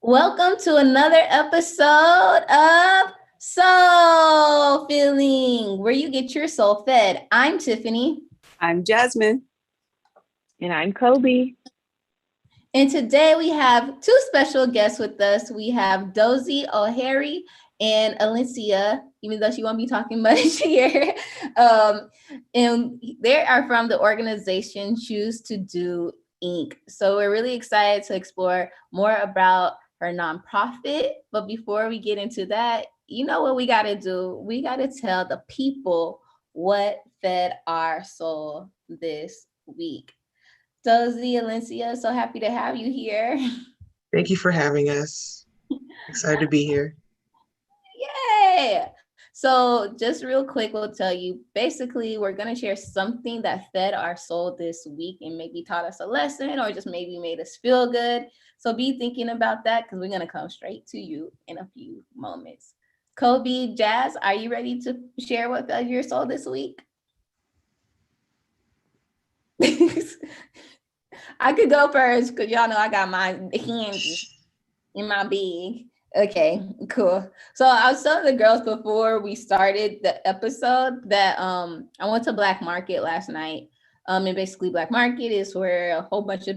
Welcome to another episode of Soul Feeling, where you get your soul fed. I'm Tiffany. I'm Jasmine. And I'm Kobe. And today we have two special guests with us. We have Dozie O'Harry and Alicia, even though she won't be talking much here. And they are from the organization Choose to Do Inc. So we're really excited to explore more about her nonprofit. But before we get into that, you know what we got to do? We got to tell the people what fed our soul this week. Dozie, Alicia, so happy to have you here. Thank you for having us. Excited to be here. Yay! So just real quick, we'll tell you, basically, we're going to share something that fed our soul this week and maybe taught us a lesson or just maybe made us feel good. So be thinking about that because we're going to come straight to you in a few moments. Kobe, Jazz, are you ready to share what fed your soul this week? I could go first because y'all know I got my hands in my bag. Okay, cool. So I was telling the girls before we started the episode that I went to Black Market last night. And basically Black Market is where a whole bunch of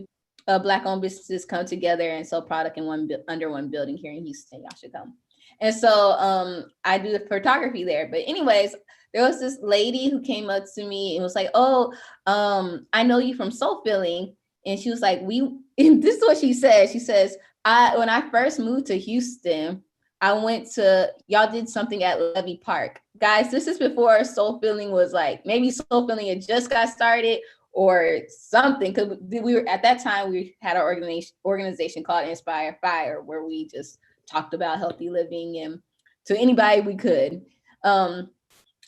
Black-owned businesses come together and sell product in under one building here in Houston. Y'all should come. And so I do the photography there. But anyways, there was this lady who came up to me and was like, "Oh, I know you from Soul Feeling." And she was like, and this is what she said. She says, when I first moved to Houston, y'all did something at Levy Park. Guys, this is before Soul Feeling was like, maybe Soul Feeling had just got started or something. Because we were, at that time, we had our organization called Inspire Fire, where we just talked about healthy living and to anybody we could. And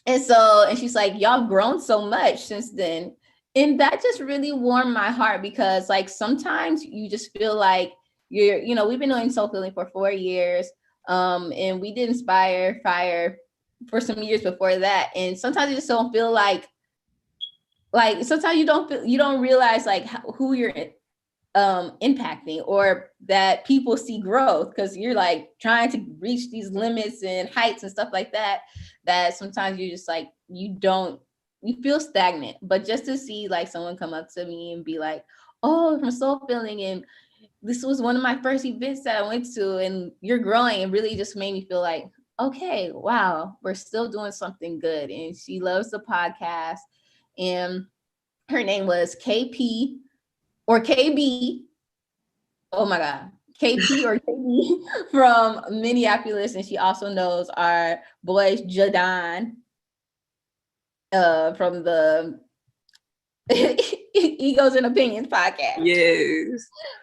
she's like, y'all grown so much since then. And that just really warmed my heart because like sometimes you just feel like we've been doing Soul Feeling for 4 years. And we did Inspire Fire for some years before that. And sometimes you just don't feel like sometimes you don't realize like who you're impacting or that people see growth because you're like trying to reach these limits and heights and stuff like that sometimes you're just like you feel stagnant. But just to see like someone come up to me and be like, "Oh, from Soul Feeling, and this was one of my first events that I went to, and you're growing," and really just made me feel like, okay, wow, we're still doing something good. And she loves the podcast, and her name was KP or KB. Oh my God. KP or KB from Minneapolis. And she also knows our boy Jadon from the Egos and Opinions podcast.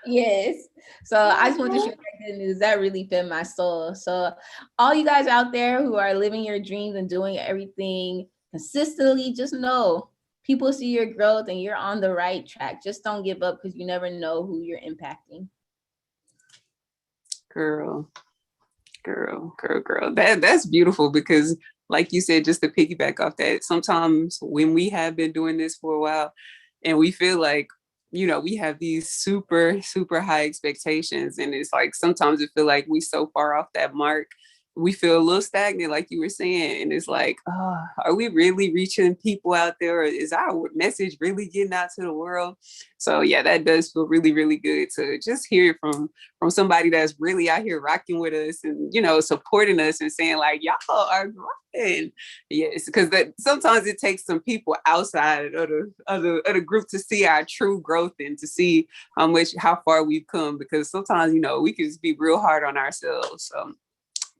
Yes. So I just want to share that good news. That really fed my soul. So all you guys out there who are living your dreams and doing everything consistently, just know people see your growth and you're on the right track. Just don't give up because you never know who you're impacting. Girl. That's beautiful because like you said, just to piggyback off that, sometimes when we have been doing this for a while and we feel like, we have these super, super high expectations. And it's like, sometimes it feel like we so far off that mark, we feel a little stagnant, like you were saying. And it's like, are we really reaching people out there? Or is our message really getting out to the world? So yeah, that does feel really, really good to just hear from somebody that's really out here rocking with us and, supporting us and saying like, y'all are growing. Yes, because that sometimes it takes some people outside of the group to see our true growth and to see how far we've come. Because sometimes, we can just be real hard on ourselves. So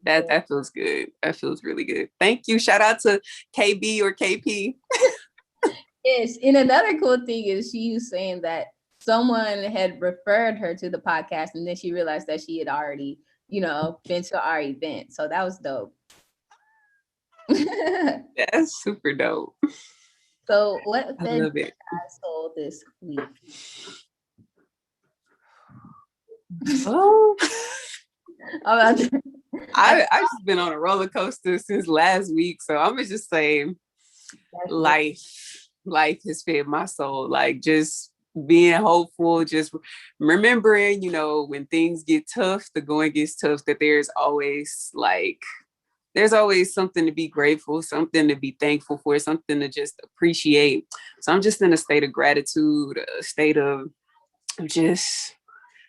that feels good. That feels really good. Thank you. Shout out to KB or KP. Yes. And another cool thing is she was saying that someone had referred her to the podcast and then she realized that she had already, been to our event. So that was dope. That's super dope. So what fed your soul this week? Oh. I've just been on a roller coaster since last week. So I'm gonna just say life has fed my soul. Like just being hopeful, just remembering, you know, when things get tough, the going gets tough, that there's always something to be grateful, something to be thankful for, something to just appreciate. So I'm just in a state of gratitude, a state of just,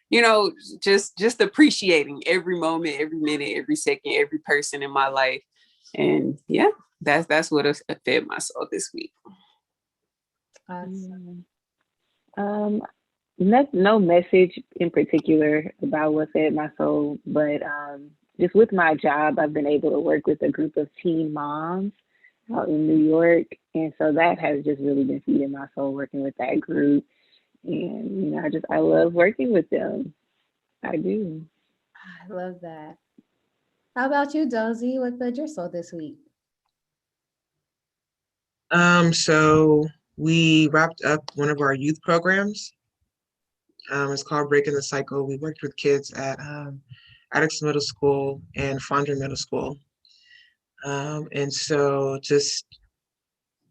you know, just appreciating every moment, every minute, every second, every person in my life. And yeah, that's what fed my soul this week. Awesome. No message in particular about what fed my soul, but just with my job, I've been able to work with a group of teen moms out in New York, and so that has just really been feeding my soul, working with that group. And you know, I love working with them. I do. I love that. How about you, Dozy? What fed your soul this week? So we wrapped up one of our youth programs. It's called Breaking the Cycle. We worked with kids at Addicts Middle School and Fondren Middle School. And so just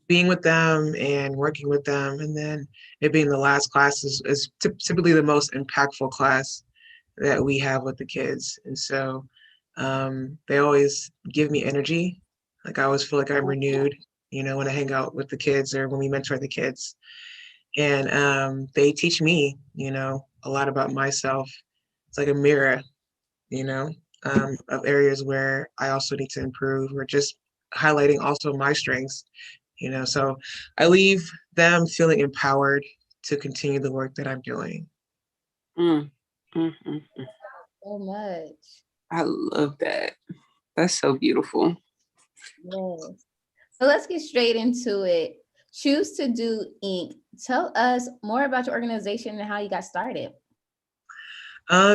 being with them and working with them, and then it being the last class is typically the most impactful class that we have with the kids. And so they always give me energy. Like I always feel like I'm renewed, you know, when I hang out with the kids or when we mentor the kids. And they teach me, you know, a lot about myself. It's like a mirror, you know, of areas where I also need to improve, or just highlighting also my strengths, you know. So I leave them feeling empowered to continue the work that I'm doing. Mm, mm, mm, mm. So much. I love that. That's so beautiful. Yes. So let's get straight into it. Choose to Do Inc. Tell us more about your organization and how you got started.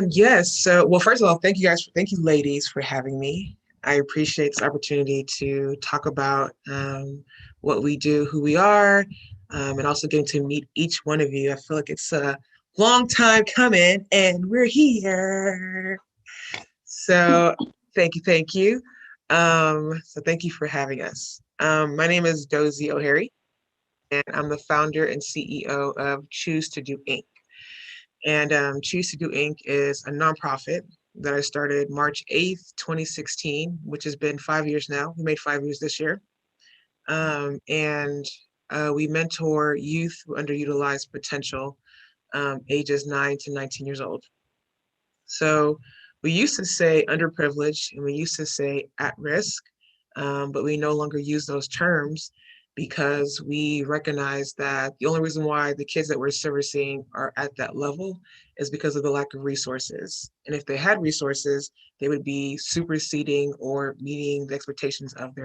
Yes. So, well, first of all, thank you ladies for having me. I appreciate this opportunity to talk about what we do, who we are, and also getting to meet each one of you. I feel like it's a long time coming, and we're here. So, thank you. So, thank you for having us. My name is Dozy O'Harry, and I'm the founder and CEO of Choose to Do Inc. And Choose to Do Inc. is a nonprofit that I started March 8th, 2016, which has been 5 years now. We made 5 years this year. And we mentor youth who underutilized potential, ages 9 to 19 years old. So we used to say underprivileged and we used to say at risk, but we no longer use those terms because we recognize that the only reason why the kids that we're servicing are at that level is because of the lack of resources. And if they had resources, they would be superseding or meeting the expectations of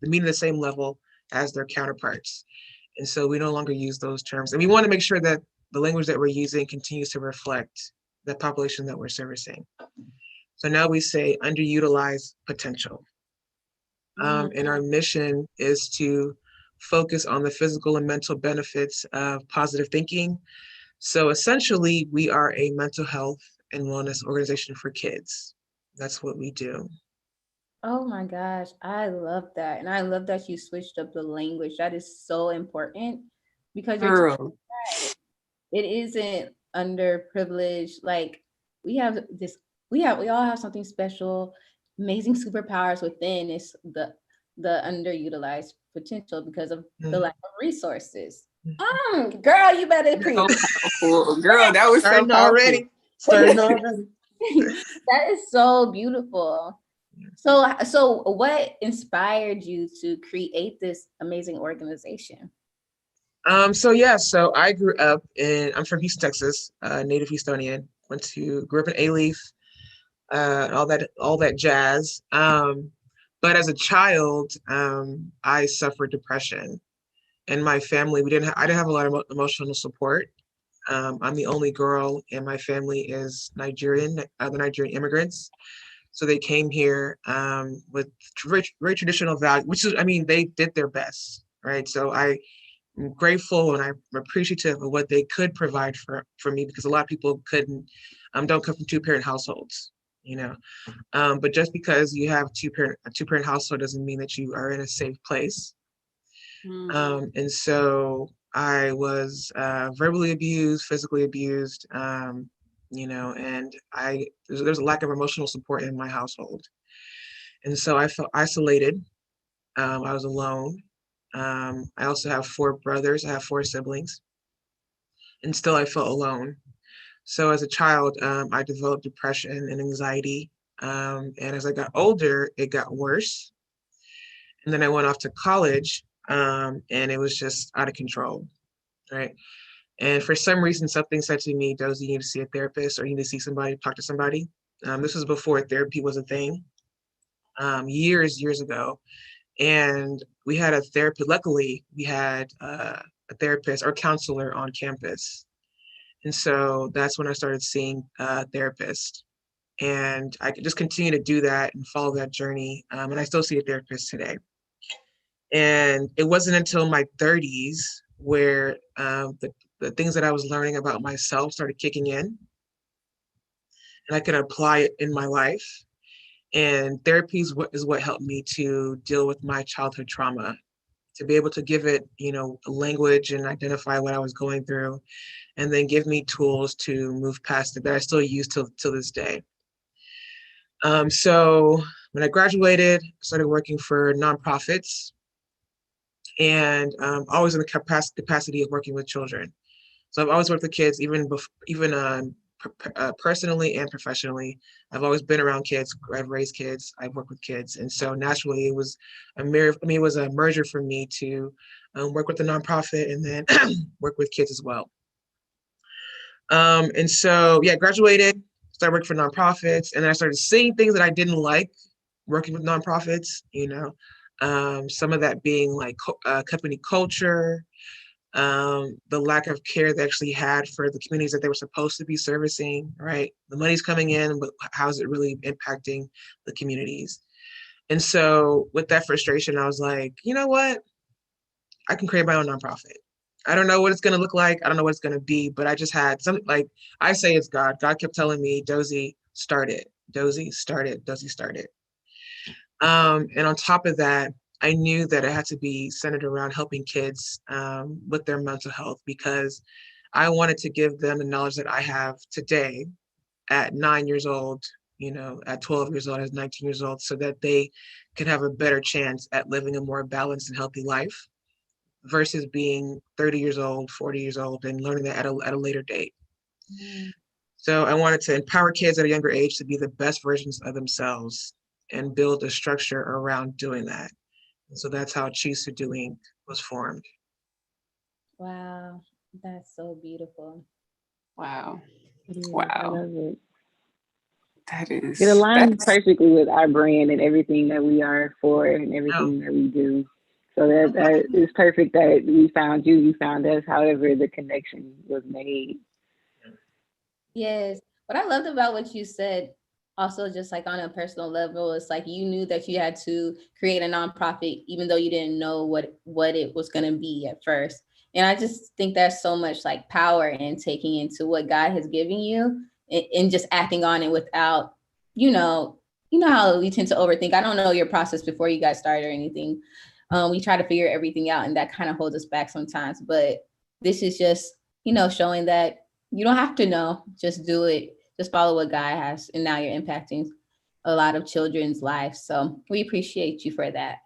meeting the same level as their counterparts. And so we no longer use those terms. And we want to make sure that the language that we're using continues to reflect the population that we're servicing. So now we say underutilized potential. And our mission is to focus on the physical and mental benefits of positive thinking. So essentially, we are a mental health and wellness organization for kids. That's what we do. Oh my gosh, I love that. And I love that you switched up the language. That is so important because Girl. it isn't underprivileged. Like we have this, we all have something special, amazing superpowers within. It's the underutilized potential because of the lack of resources. Girl, you better preach. So powerful. Girl, that was Starting so powerful. already. Starting already. That is so beautiful. So what inspired you to create this amazing organization? So I grew up I'm from Houston, Texas, native Houstonian. Grew up in A-Leaf, all that jazz. But as a child, I suffered depression. In my family, I didn't have a lot of emotional support. I'm the only girl, and my family is Nigerian, the Nigerian immigrants. So they came here with very traditional values, they did their best, right? So I'm grateful and I'm appreciative of what they could provide for me, because a lot of people don't come from two-parent households, you know. But just because you have a two-parent household doesn't mean that you are in a safe place. And so I was verbally abused, physically abused, you know, and there's a lack of emotional support in my household. And so I felt isolated. I was alone. I also have 4 brothers. I have 4 siblings, and still I felt alone. So as a child, I developed depression and anxiety. And as I got older, it got worse. And then I went off to college, and it was just out of control, right? And for some reason, something said to me, Dozy, you need to see a therapist, or you need to see somebody, talk to somebody. This was before therapy was a thing, years ago. And we had a therapist. Luckily, we had a therapist or counselor on campus. And so that's when I started seeing a therapist. And I could just continue to do that and follow that journey. And I still see a therapist today. And it wasn't until my 30s where the things that I was learning about myself started kicking in, and I could apply it in my life. And therapy is what helped me to deal with my childhood trauma, to be able to give it, you know, a language and identify what I was going through, and then give me tools to move past it that I still use till this day. So when I graduated, I started working for nonprofits, and always in the capacity of working with children. So I've always worked with kids, even personally and professionally. I've always been around kids. I've raised kids. I've worked with kids, and so naturally, it was it was a merger for me to work with the nonprofit and then work with kids as well. And so, yeah, graduated, started working for nonprofits, and then I started seeing things that I didn't like working with nonprofits. You know, some of that being like company culture, the lack of care they actually had for the communities that they were supposed to be servicing, right? The money's coming in, but how's it really impacting the communities? And so with that frustration, I was like, you know what? I can create my own nonprofit. I don't know what it's going to look like. I don't know what it's going to be, but I just had something like, I say it's God. God kept telling me, Dozy, start it. Dozy, start it. Dozy, start it. And on top of that, I knew that it had to be centered around helping kids with their mental health, because I wanted to give them the knowledge that I have today at 9 years old, you know, at 12 years old, at 19 years old, so that they can have a better chance at living a more balanced and healthy life versus being 30 years old, 40 years old, and learning that at a later date. Mm. So I wanted to empower kids at a younger age to be the best versions of themselves and build a structure around doing that. And so that's how Choose to Do Inc. was formed. Wow, that's so beautiful. Wow. Wow. I love it. That is. It aligns perfectly with our brand and everything that we are for and everything that we do. So that is perfect that we found you, you found us, however the connection was made. Yes. What I loved about what you said, also just like on a personal level, it's like you knew that you had to create a nonprofit, even though you didn't know what it was going to be at first. And I just think there's so much like power in taking into what God has given you and just acting on it without, you know how we tend to overthink. I don't know your process before you guys started or anything. We try to figure everything out, and that kind of holds us back sometimes. But this is just, showing that you don't have to know, just do it. Just follow what God has. And now you're impacting a lot of children's lives. So we appreciate you for that.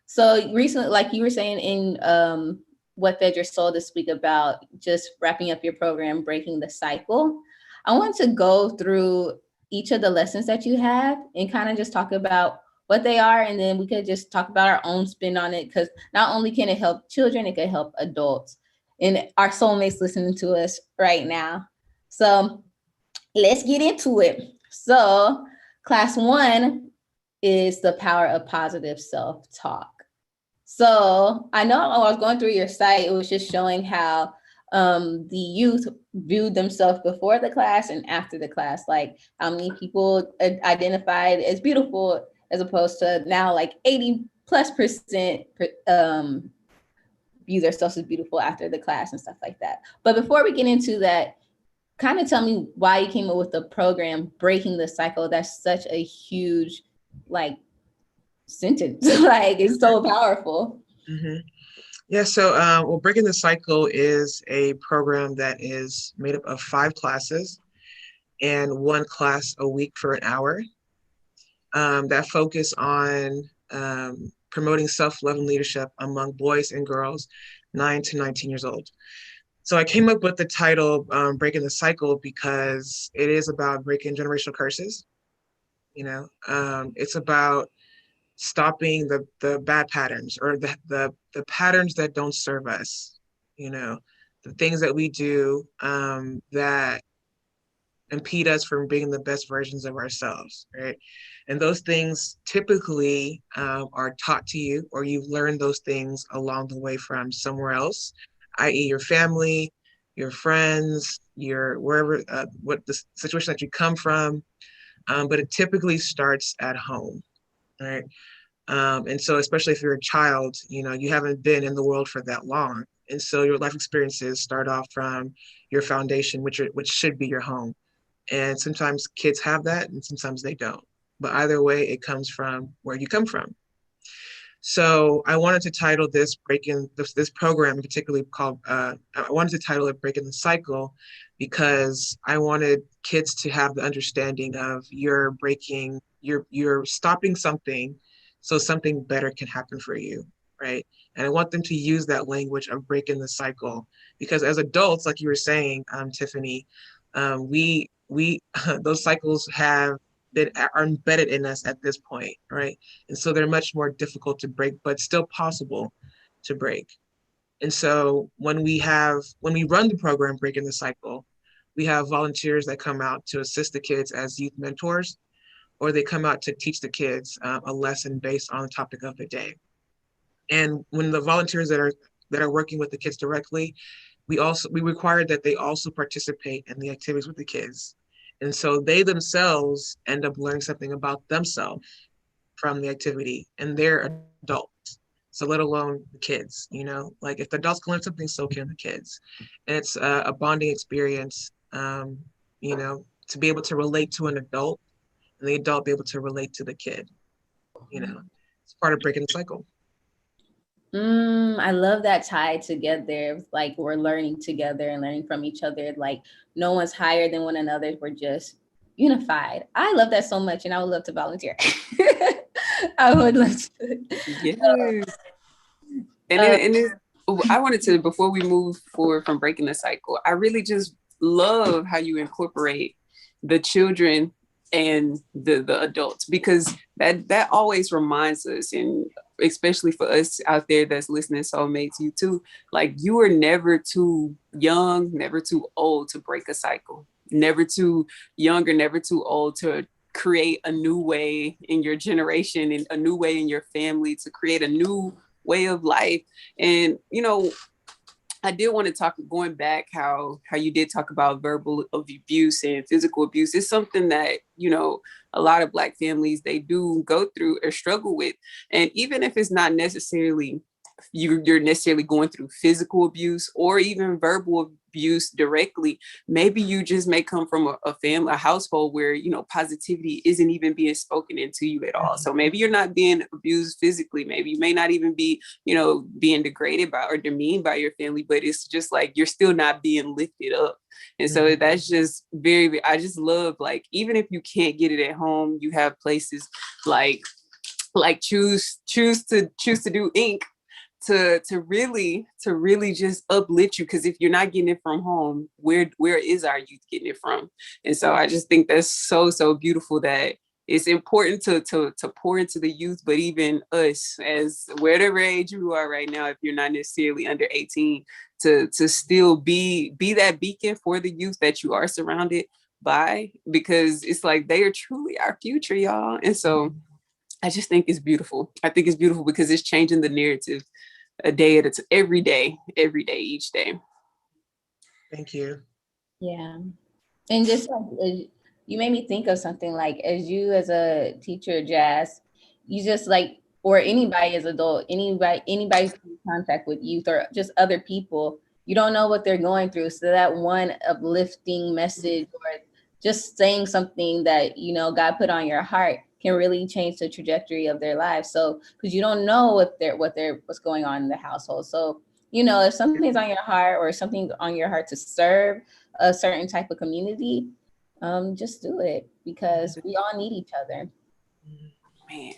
So recently, like you were saying in What Fed Your Soul this week about just wrapping up your program, breaking the cycle, I want to go through each of the lessons that you have and kind of just talk about what they are. And then we could just talk about our own spin on it, because not only can it help children, it can help adults and our soulmates listening to us right now. So let's get into it. So class 1 is the power of positive self-talk. So I know when I was going through your site, it was just showing how the youth viewed themselves before the class and after the class, like how many people identified as beautiful as opposed to now like 80+% view themselves as beautiful after the class and stuff like that. But before we get into that, kind of tell me why you came up with the program, Breaking the Cycle. That's such a huge, like, sentence. Like, it's so powerful. Mm-hmm. Yeah, so well, Breaking the Cycle is a program that is made up of 5 classes and 1 class a week for an hour that focus on promoting self-love and leadership among boys and girls 9 to 19 years old. So I came up with the title Breaking the Cycle because it is about breaking generational curses. It's about stopping the bad patterns or the patterns that don't serve us, the things that we do that impede us from being the best versions of ourselves, right? And those things typically are taught to you, or you've learned those things along the way from somewhere else, i.e., your family, your friends, your wherever, what the situation that you come from. But it typically starts at home, right? And so, especially if you're a child, you haven't been in the world for that long. And so your life experiences start off from your foundation, which should be your home. And sometimes kids have that and sometimes they don't. But either way, it comes from where you come from. So I wanted to title this program particularly called, I wanted to title it Breaking the Cycle because I wanted kids to have the understanding of you're stopping something so something better can happen for you, right? And I want them to use that language of breaking the cycle because as adults, like you were saying, Tiffany, we those cycles are embedded in us at this point, right? And so they're much more difficult to break, but still possible to break. And so when we run the program Breaking the Cycle, we have volunteers that come out to assist the kids as youth mentors, or they come out to teach the kids a lesson based on the topic of the day. And when the volunteers that are working with the kids directly, we require that they also participate in the activities with the kids. And so they themselves end up learning something about themselves from the activity, and they're adults. So let alone the kids, like if the adults can learn something, so can the kids. And it's a bonding experience, to be able to relate to an adult and the adult be able to relate to the kid. It's part of breaking the cycle. I love that tied together. Like we're learning together and learning from each other. Like no one's higher than one another. We're just unified. I love that so much, and I would love to volunteer. I would love to. Yes. I wanted to, before we move forward from breaking the cycle, I really just love how you incorporate the children and the adults, because that always reminds us, and especially for us out there that's listening, soulmates, you too, like you are never too young, never too old to break a cycle, never too young or never too old to create a new way in your generation and a new way in your family, to create a new way of life. And I did want to talk, going back, how you did talk about verbal abuse and physical abuse. It's something that, a lot of Black families, they do go through or struggle with. And even if it's not necessarily, you're necessarily going through physical abuse or even verbal abuse directly, maybe you just may come from a family, a household where, positivity isn't even being spoken into you at all. So maybe you're not being abused physically. Maybe you may not even be, being degraded by or demeaned by your family, but it's just like you're still not being lifted up. And so that's just I just love, like, even if you can't get it at home, you have places like choose to do Inc. to really just uplift you, because if you're not getting it from home, where is our youth getting it from? And so I just think that's so beautiful, that it's important to pour into the youth, but even us, as whatever age you are right now, if you're not necessarily under 18, to still be that beacon for the youth that you are surrounded by, because it's like they are truly our future, y'all. And so I just think it's beautiful. I think it's beautiful because it's changing the narrative a day at a time, every day, each day. Thank you. Yeah. And just like you made me think of something, like as you as a teacher, Jazz, you just like, or anybody as adult, anybody's in contact with youth or just other people, you don't know what they're going through. So that one uplifting message or just saying something that, God put on your heart can really change the trajectory of their lives. So, because you don't know what's going on in the household. So you know, if something's on your heart or something's on your heart to serve a certain type of community, just do it, because we all need each other. Man.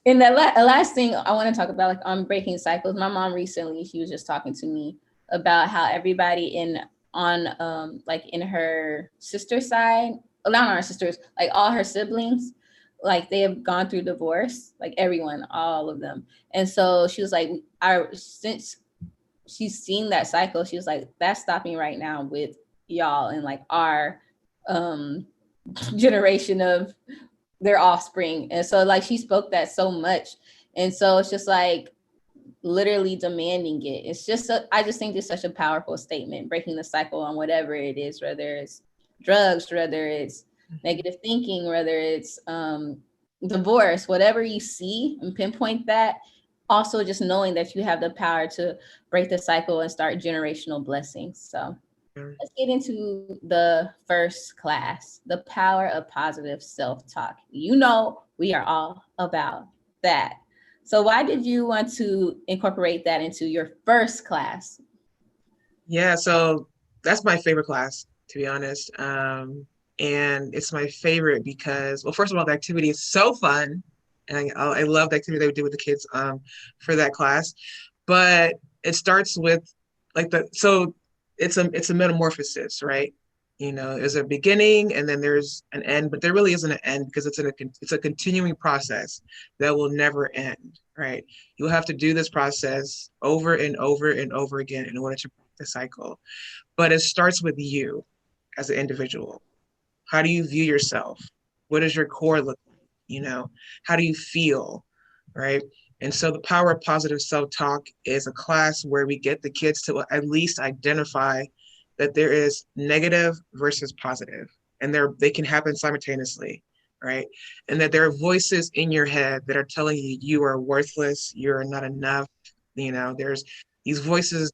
And the last thing I want to talk about, like on breaking cycles, my mom recently, she was just talking to me about how everybody like in her sister's side, not on her sisters, like all her siblings, like they have gone through divorce, like everyone, all of them. And so she was like, since she's seen that cycle, she was like, that's stopping right now with y'all and like our generation of their offspring. And so like she spoke that so much. And so it's just like literally demanding it. It's just, I just think it's such a powerful statement, breaking the cycle on whatever it is, whether it's drugs, whether it's negative thinking, whether it's divorce, whatever you see, and pinpoint that. Also just knowing that you have the power to break the cycle and start generational blessings. So let's get into the first class, the power of positive self-talk. You know, we are all about that. So why did you want to incorporate that into your first class? Yeah, so that's my favorite class, to be honest. And it's my favorite because, well, first of all, the activity is so fun. And I love the activity that we did with the kids for that class. But it starts with like so it's a metamorphosis, right? You know, there's a beginning and then there's an end, but there really isn't an end because it's a continuing process that will never end, right? You'll have to do this process over and over and over again in order to break the cycle. But it starts with you as an individual. How do you view yourself? What does your core look like? You know, how do you feel, right? And so the power of positive self-talk is a class where we get the kids to at least identify that there is negative versus positive, and they can happen simultaneously, right? And that there are voices in your head that are telling you you are worthless, you're not enough. You know, there's these voices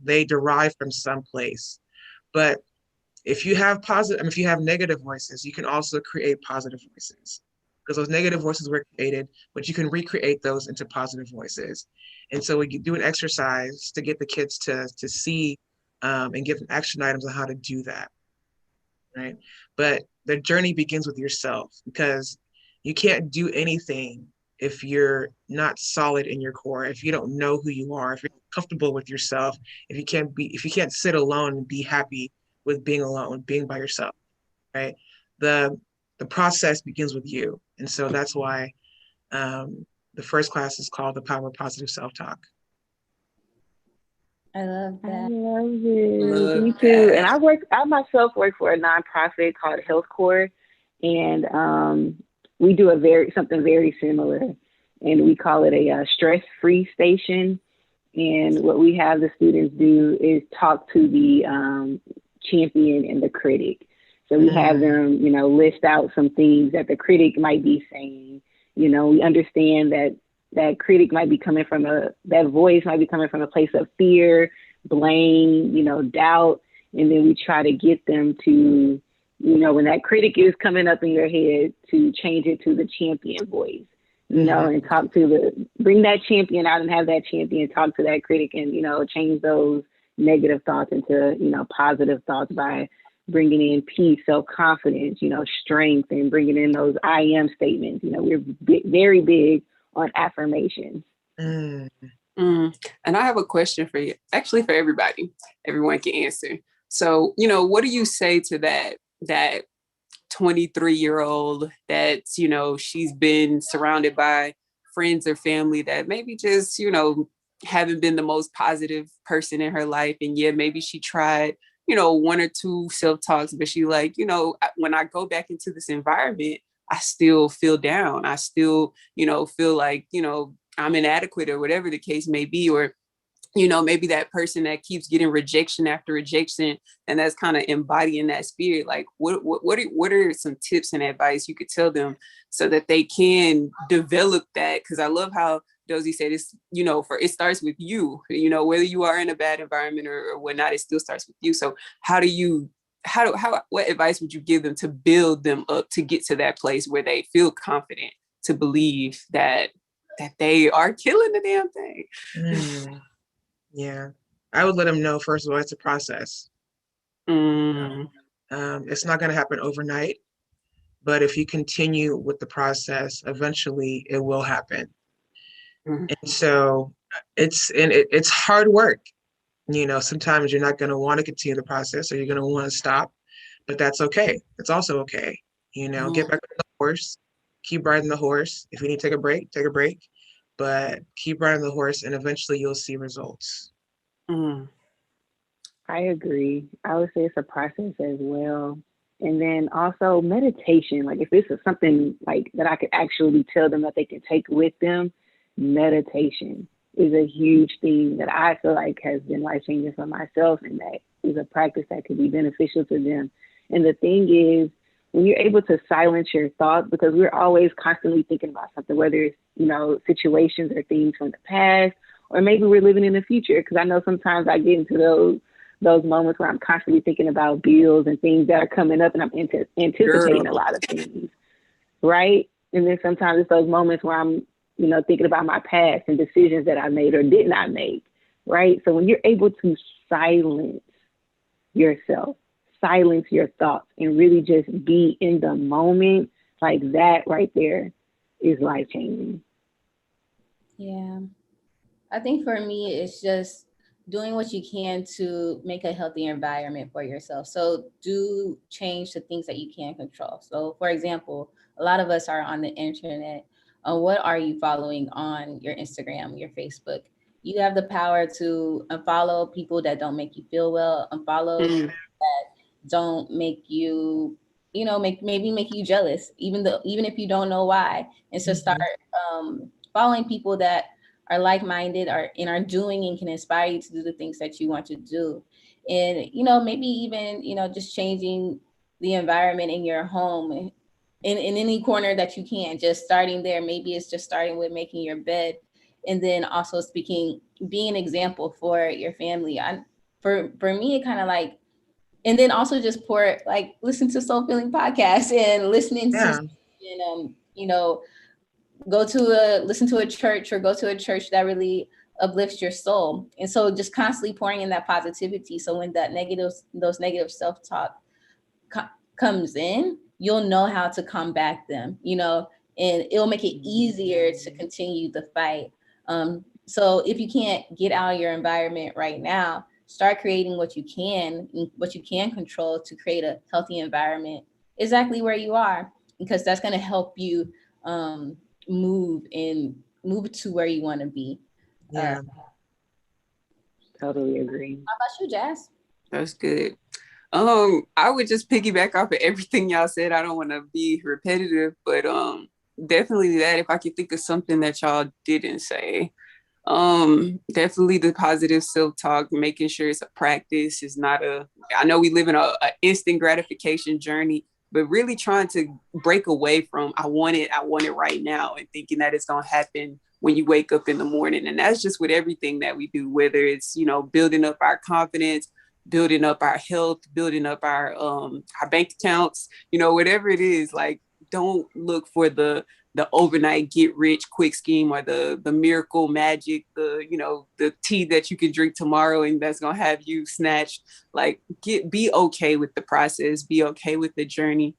they derive from someplace. But if you have if you have negative voices, you can also create positive voices, because those negative voices were created, but you can recreate those into positive voices. And so we do an exercise to get the kids to see and give them action items on how to do that, right? But the journey begins with yourself, because you can't do anything if you're not solid in your core, if you don't know who you are, if you're comfortable with yourself, if you can't sit alone and be happy with being alone, being by yourself, right? The process begins with you. And so that's why the first class is called The Power of Positive Self-Talk. I love that. I love it. Me too. And I myself work for a nonprofit called Health Corps, and we do something very similar, and we call it a stress-free station. And what we have the students do is talk to the champion and the critic. So we have them, you know, list out some things that the critic might be saying. You know, we understand that critic might be coming from that voice might be coming from a place of fear, blame, you know, doubt. And then we try to get them to, you know, when that critic is coming up in your head, to change it to the champion voice, you know, and bring that champion out and have that champion talk to that critic and, you know, change those negative thoughts into, you know, positive thoughts by bringing in peace, self-confidence, you know, strength, and bringing in those I am statements. You know, we're very big on affirmations. And I have a question for you, actually for everybody. Everyone can answer. So, you know, what do you say to that 23-year-old that's, you know, she's been surrounded by friends or family that maybe just, you know, haven't been the most positive person in her life. And yeah, maybe she tried, you know, one or two self-talks, but she like, you know, when I go back into this environment, I still feel down. I still, you know, feel like, you know, I'm inadequate or whatever the case may be. Or, you know, maybe that person that keeps getting rejection after rejection, and that's kind of embodying that spirit. Like, what are some tips and advice you could tell them so that they can develop that? Because I love how Dozy said, it's, you know, it starts with you, you know, whether you are in a bad environment or whatnot, it still starts with you. So what advice would you give them to build them up to get to that place where they feel confident to believe that they are killing the damn thing? Yeah. I would let them know, first of all, it's a process. Mm. It's not going to happen overnight, but if you continue with the process, eventually it will happen. Mm. And so it's hard work. You know, sometimes you're not going to want to continue the process or you're going to want to stop, but that's okay. It's also okay. You know, get back on the horse, keep riding the horse. If you need to take a break, but keep riding the horse and eventually you'll see results. Mm. I agree. I would say it's a process as well. And then also meditation. Like if this is something like that I could actually tell them that they can take with them, meditation is a huge thing that I feel like has been life changing for myself, and that is a practice that could be beneficial to them. And the thing is, when you're able to silence your thoughts, because we're always constantly thinking about something, whether it's, you know, situations or things from the past, or maybe we're living in the future. Because I know sometimes I get into those moments where I'm constantly thinking about bills and things that are coming up, and I'm anticipating a Girl. lot of things, right? And then sometimes it's those moments where I'm, you know, thinking about my past and decisions that I made or did not make, right? So when you're able to silence yourself, silence your thoughts, and really just be in the moment, like that right there is life changing. Yeah. I think for me, it's just doing what you can to make a healthy environment for yourself. So do change the things that you can control. So for example, a lot of us are on the internet. What are you following on your Instagram, your Facebook? You have the power to unfollow people that don't make you feel well, unfollow Mm. that don't make you, make you jealous, even if you don't know why. And so start Mhm. following people that are like-minded are doing and can inspire you to do the things that you want to do. And maybe even just changing the environment in your home in any corner that you can, just starting there. Maybe it's just starting with making your bed, and then also being an example for your family. For me, it kind of like, and then also just listen to soul filling podcasts and listening to, Yeah. and listen to a church, or go to a church that really uplifts your soul. And so just constantly pouring in that positivity, so when those negative self-talk co- comes in, you'll know how to combat them, and it'll make it easier to continue the fight. So if you can't get out of your environment right now, start creating what you can control to create a healthy environment exactly where you are, because that's going to help you um, move to where you want to be. Yeah. Totally agree. How about you, Jazz? That's good. I would just piggyback off of everything y'all said. I don't want to be repetitive, but definitely that, if I could think of something that y'all didn't say. Definitely the positive self-talk, making sure it's a practice. It's not I know we live in a instant gratification journey, but really trying to break away from I want it right now, and thinking that it's gonna happen when you wake up in the morning. And that's just with everything that we do, whether it's, building up our confidence, building up our health, building up our bank accounts, whatever it is. Like, don't look for the overnight get rich quick scheme, or the miracle magic, the tea that you can drink tomorrow and that's gonna have you snatched. Like, be okay with the process, be okay with the journey,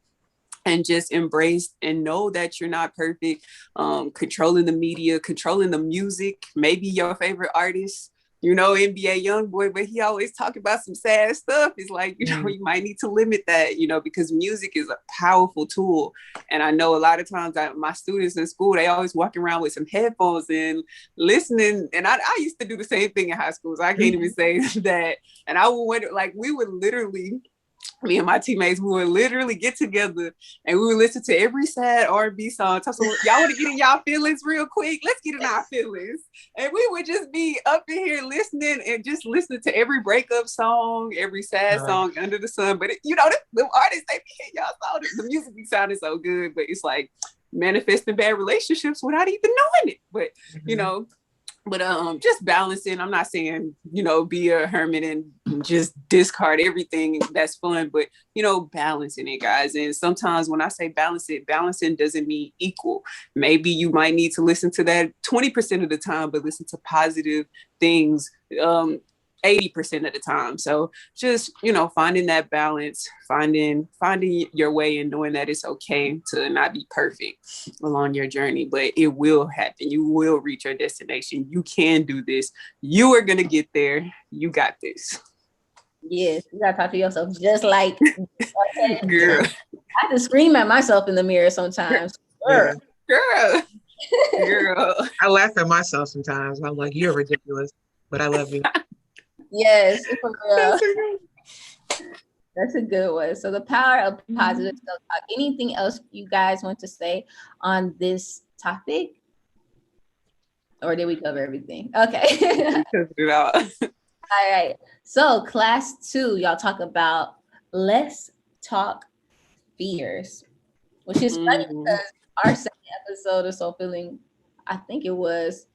and just embrace and know that you're not perfect. Controlling the media, controlling the music, maybe your favorite artist, NBA Youngboy, but he always talk about some sad stuff. It's like, Mm. you might need to limit that, because music is a powerful tool. And I know a lot of times my students in school, they always walking around with some headphones and listening. And I used to do the same thing in high school, so I can't even say that. And I would wonder, like, we would literally, me and my teammates, we would literally get together and we would listen to every sad R&B song. So y'all want to get in y'all feelings real quick? Let's get in our feelings. And we would just be up in here listening and just listening to every breakup song, every sad song under the sun. But the artists, they be hitting y'all song. The music be sounding so good, but it's like manifesting bad relationships without even knowing it. But, But just balancing. I'm not saying, be a hermit and just discard everything that's fun, but balancing it, guys. And sometimes when I say balance it, balancing doesn't mean equal. Maybe you might need to listen to that 20% of the time, but listen to positive things 80% of the time. So just, finding that balance, finding your way, and knowing that it's okay to not be perfect along your journey, but it will happen. You will reach your destination. You can do this. You are going to get there. You got this. Yes, you gotta talk to yourself just like girl. I have to scream at myself in the mirror sometimes. Girl. I laugh at myself sometimes. I'm like, you're ridiculous, but I love you. Yes, for real. That's a good one. So the power of positive self-talk. Anything else you guys want to say on this topic? Or did we cover everything? Okay. We covered it all. All right. So class 2, y'all talk about let's talk fears, which is funny because our second episode of Soul Feeling, I think it was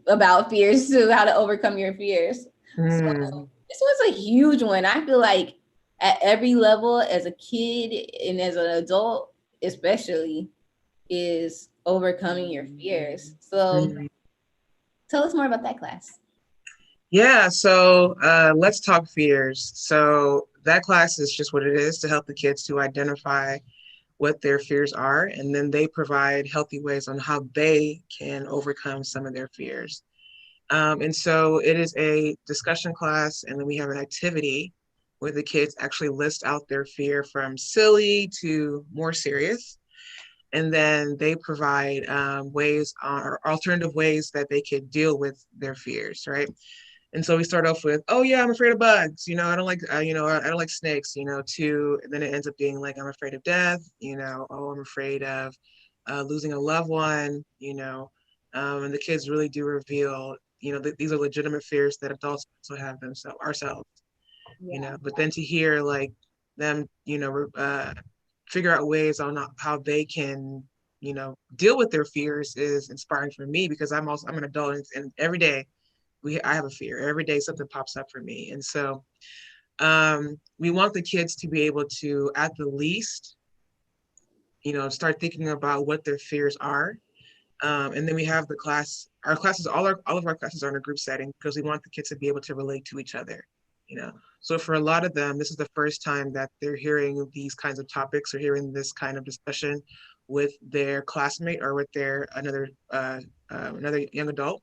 about fears too, how to overcome your fears. So this was a huge one. I feel like at every level, as a kid and as an adult, especially, is overcoming your fears. So tell us more about that class. Yeah, so let's talk fears. So that class is just what it is, to help the kids to identify what their fears are, and then they provide healthy ways on how they can overcome some of their fears. And so it is a discussion class, and then we have an activity where the kids actually list out their fear from silly to more serious. And then they provide ways or alternative ways that they could deal with their fears, right? And so we start off with, oh yeah, I'm afraid of bugs. I don't like, I don't like snakes, to, and then it ends up being like, I'm afraid of death, oh, I'm afraid of losing a loved one, and the kids really do reveal, these are legitimate fears that adults also have ourselves, but then to hear like them, figure out ways on how they can, deal with their fears is inspiring for me, because I'm an adult, and every day I have a fear. Every day something pops up for me. And so we want the kids to be able to, at the least, start thinking about what their fears are. And then we have the class, all of our classes are in a group setting, because we want the kids to be able to relate to each other, So for a lot of them, this is the first time that they're hearing these kinds of topics, or hearing this kind of discussion with their classmate or with another young adult,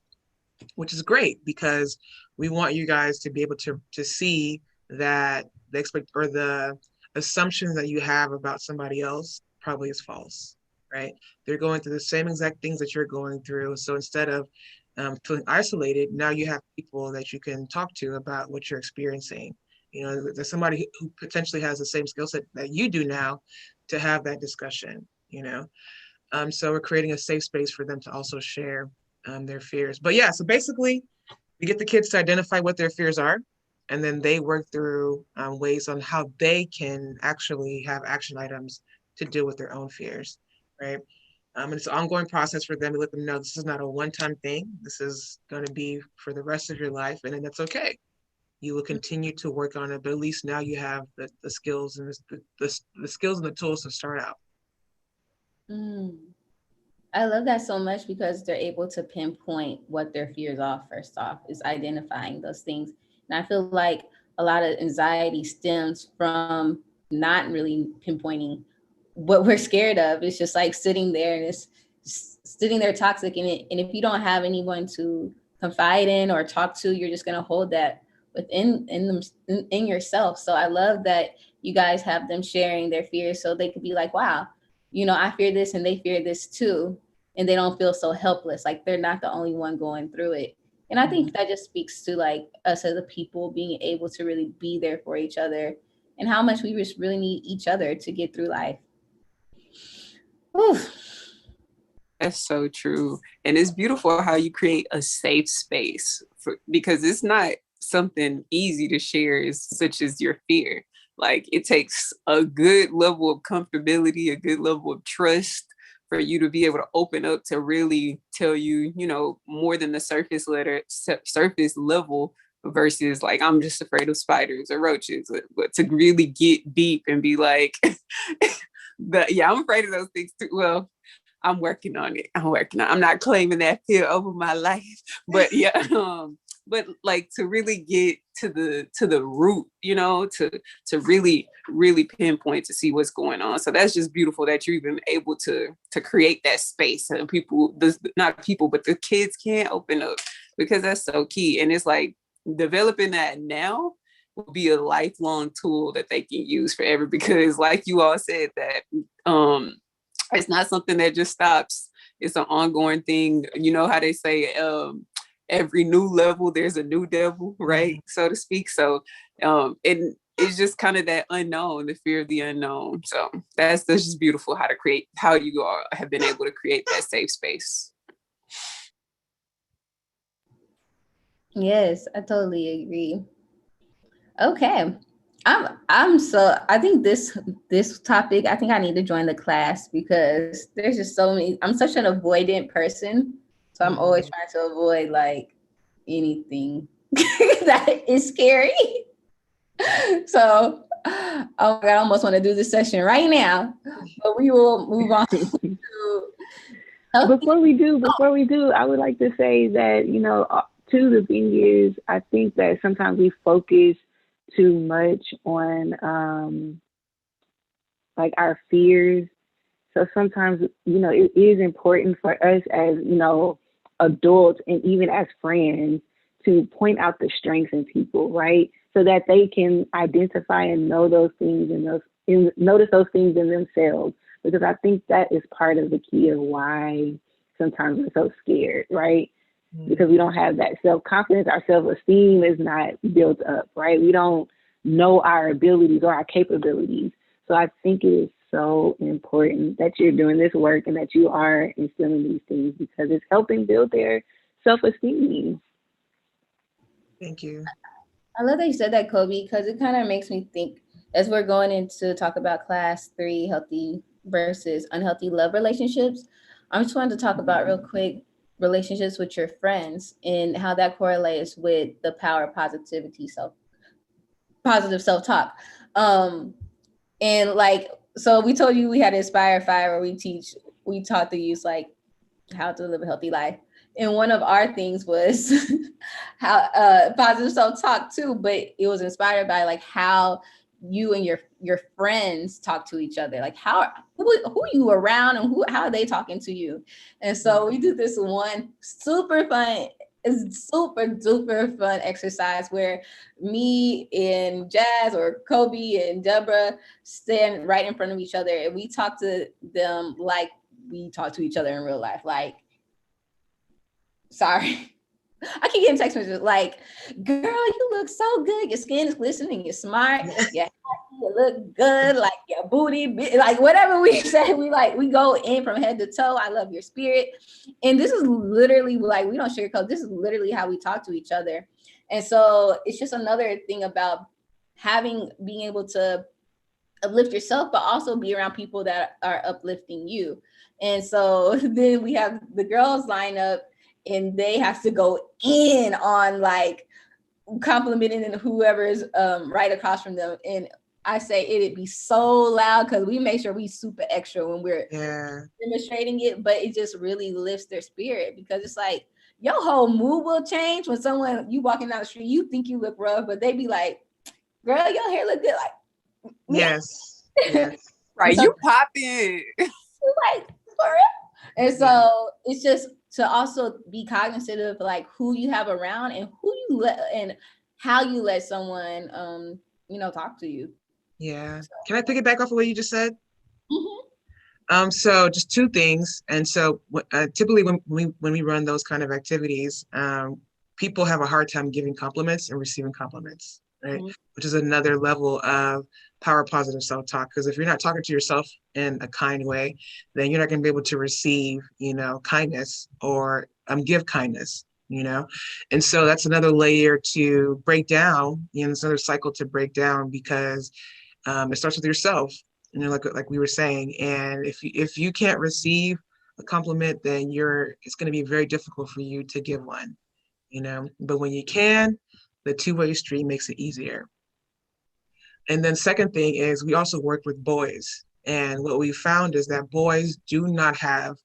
which is great, because we want you guys to be able to see that the assumptions that you have about somebody else probably is false, right? They're going through the same exact things that you're going through. So instead of feeling isolated, now you have people that you can talk to about what you're experiencing. There's somebody who potentially has the same skill set that you do now to have that discussion, So we're creating a safe space for them to also share their fears. But yeah, so basically we get the kids to identify what their fears are, and then they work through ways on how they can actually have action items to deal with their own fears, right? And it's an ongoing process for them to let them know this is not a one-time thing. This is going to be for the rest of your life, and then that's okay. You will continue to work on it, but at least now you have the skills and the skills and the tools to start out. I love that so much, because they're able to pinpoint what their fears are. First off, is identifying those things. And I feel like a lot of anxiety stems from not really pinpointing what we're scared of. It's just like sitting there, and it's sitting there toxic. And if you don't have anyone to confide in or talk to, you're just going to hold that within in yourself. So I love that you guys have them sharing their fears, so they could be like, wow, I fear this and they fear this too. And they don't feel so helpless. Like they're not the only one going through it. And I think that just speaks to like us as a people being able to really be there for each other, and how much we just really need each other to get through life. Oof. That's so true. And it's beautiful how you create a safe space because it's not something easy to share, such as your fear. Like it takes a good level of comfortability, a good level of trust for you to be able to open up to really tell you, you know, more than the surface level versus like, I'm just afraid of spiders or roaches, but to really get deep and be like, I'm afraid of those things too. Well, I'm working on it. I'm not claiming that fear over my life, but but like to really get to the root, you know, to really pinpoint to see what's going on. So that's just beautiful that you're even able to create that space, and not people, but the kids can open up, because that's so key. And it's like developing that now will be a lifelong tool that they can use forever, because like you all said, that it's not something that just stops. It's an ongoing thing. You know how they say, every new level, there's a new devil, right? So to speak. So, and it's just kind of that unknown, the fear of the unknown. So that's just beautiful how you all have been able to create that safe space. Yes, I totally agree. Okay. I think this topic, I think I need to join the class, because there's just so many. I'm such an avoidant person. So I'm always trying to avoid like anything that is scary. So, oh my God, I almost want to do this session right now, but we will move on to Before we do, I would like to say that, you know, too, the thing is, I think that sometimes we focus too much on like our fears. So sometimes, you know, it is important for us as, you know, adults and even as friends to point out the strengths in people, right? So that they can identify and know those things and notice those things in themselves. Because I think that is part of the key of why sometimes we're so scared, right? Because we don't have that self-confidence. Our self-esteem is not built up, right? We don't know our abilities or our capabilities. So I think it is so important that you're doing this work and that you are instilling these things, because it's helping build their self-esteem. Thank you. I love that you said that, Kobe, because it kind of makes me think, as we're going into talk about class 3, healthy versus unhealthy love relationships, I just wanted to talk about real quick relationships with your friends and how that correlates with the power of positive self-talk. And like, so we told you we had Inspire 5, where we taught the youth like how to live a healthy life. And one of our things was how positive self-talk too, but it was inspired by like how you and your friends talk to each other, like who you around and how are they talking to you. And so we did this one super duper fun exercise where me and Jazz or Kobe and Deborah stand right in front of each other, and we talk to them like we talk to each other in real life. Like, sorry, I keep getting text messages like, girl, you look so good. Your skin is glistening. You're smart. You're happy. You look good. Like your booty, like whatever we say, we go in from head to toe. I love your spirit. And this is literally like, we don't sugarcoat. This is literally how we talk to each other. And so it's just another thing about being able to uplift yourself, but also be around people that are uplifting you. And so then we have the girls line up, and they have to go in on like complimenting whoever's right across from them. And I say it'd be so loud, because we make sure we super extra when we're demonstrating it, but it just really lifts their spirit, because it's like your whole mood will change when you walking down the street, you think you look rough, but they be like, girl, your hair look good. Like, yes. Right, so, you popping. Like, for real? And so it's just to also be cognizant of like who you have around and who you let and how you let someone talk to you. Yeah. So, can I pick it back off of what you just said? So just two things. And so typically when we run those kind of activities, people have a hard time giving compliments and receiving compliments, right? Which is another level of power positive self-talk. Because if you're not talking to yourself in a kind way, then you're not going to be able to receive, kindness or give kindness, And so that's another layer to break down, it's another cycle to break down, because it starts with yourself. you know, like we were saying. And if you can't receive a compliment, then it's going to be very difficult for you to give one, you know. But when you can, the two-way street makes it easier. And then second thing is we also work with boys. And what we found is that boys do not have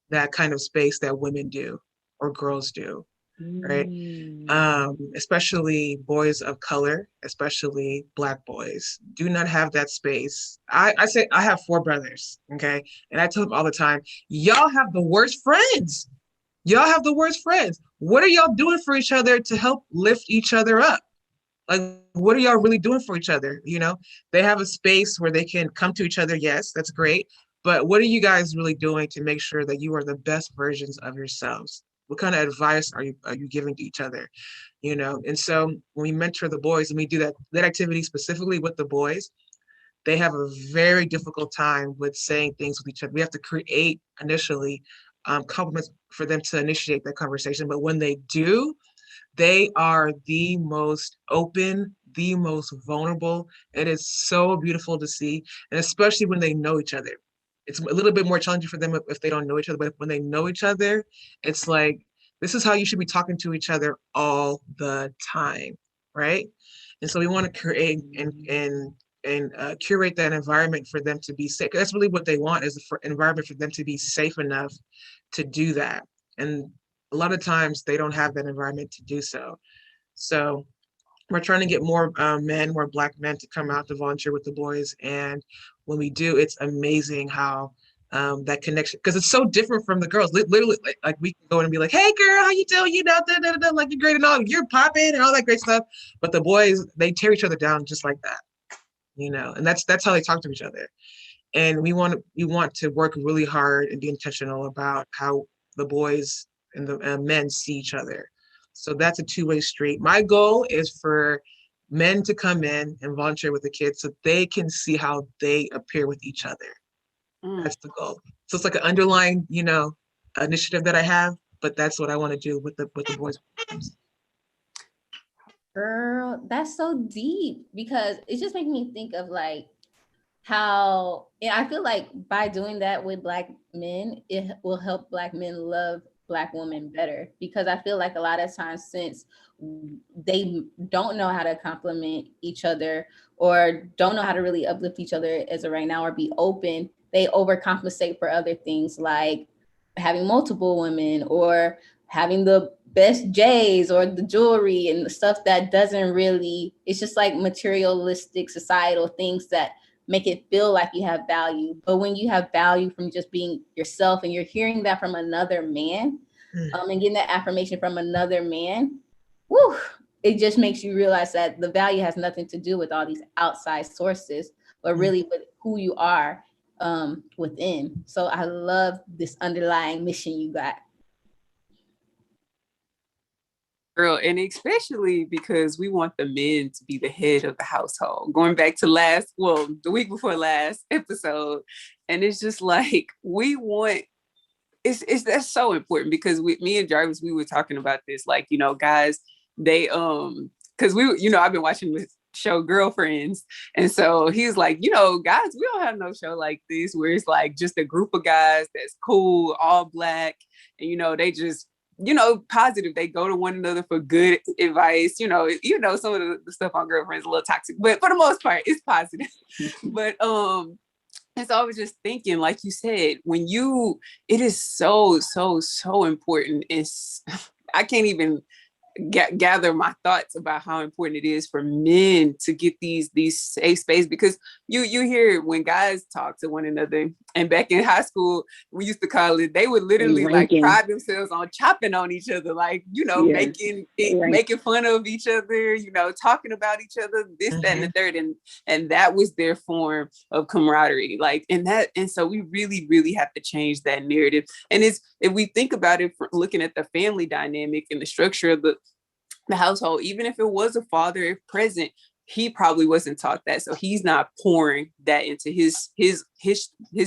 that kind of space that women do or girls do, right? Especially boys of color, especially Black boys, do not have that space. I say I have 4 brothers, okay? And I tell them all the time, y'all have the worst friends. Y'all have the worst friends. What are y'all doing for each other to help lift each other up? Like, what are y'all really doing for each other? You know, they have a space where they can come to each other. Yes, that's great. But what are you guys really doing to make sure that you are the best versions of yourselves? What kind of advice are you giving to each other? You know, and so when we mentor the boys and we do that activity specifically with the boys, they have a very difficult time with saying things with each other. We have to create initially compliments for them to initiate that conversation. But when they do, they are the most open, the most vulnerable. It is so beautiful to see, and especially when they know each other. It's a little bit more challenging for them if they don't know each other, but when they know each other, it's like, this is how you should be talking to each other all the time, right? And so we want to create and curate that environment for them to be safe. That's really what they want, is an environment for them to be safe enough to do that. And a lot of times they don't have that environment to do so. So we're trying to get more more Black men to come out to volunteer with the boys. And when we do, it's amazing how that connection, because it's so different from the girls. Literally, like we can go in and be like, hey girl, how you doing? You know, like you're great and all, you're popping and all that great stuff. But the boys, they tear each other down just like that, you know, and that's how they talk to each other. And we want to work really hard and be intentional about how the boys and the men see each other. So that's a two-way street. My goal is for men to come in and volunteer with the kids so they can see how they appear with each other. That's the goal. So it's like an underlying, you know, initiative that I have, but that's what I want to do with the boys. Girl, that's so deep, because it just makes me think of like how, and I feel like by doing that with Black men, it will help Black men love Black women better, because I feel like a lot of times, since they don't know how to compliment each other or don't know how to really uplift each other as of right now or be open, they overcompensate for other things like having multiple women or having the best J's or the jewelry and the stuff that doesn't really, it's just like materialistic societal things that make it feel like you have value. But when you have value from just being yourself and you're hearing that from another man, and getting that affirmation from another man, whew, it just makes you realize that the value has nothing to do with all these outside sources, but really with who you are within. So I love this underlying mission you got. Girl, and especially because we want the men to be the head of the household. Going back to the week before last episode, and it's just like we want. It's that's so important, because me and Jarvis, we were talking about this, like, you know, guys, they because I've been watching this show Girlfriends, and so he's like, you know, guys, we don't have no show like this where it's like just a group of guys that's cool, all Black, and you know, they just, you know, positive. They go to one another for good advice. You know, some of the stuff on Girlfriends is a little toxic, but for the most part, it's positive. But and so I was just thinking, like you said, it is so, so, so important. I can't even gather my thoughts about how important it is for men to get these safe space, because you hear when guys talk to one another, and back in high school we used to call it, they would literally like pride themselves on chopping on each other, like, you know, making fun of each other, you know, talking about each other, this, that, and the third, and that was their form of camaraderie, like, and so we really, really have to change that narrative. And if we think about it, looking at the family dynamic and the structure of the household, even if it was a father present, he probably wasn't taught that, so he's not pouring that into his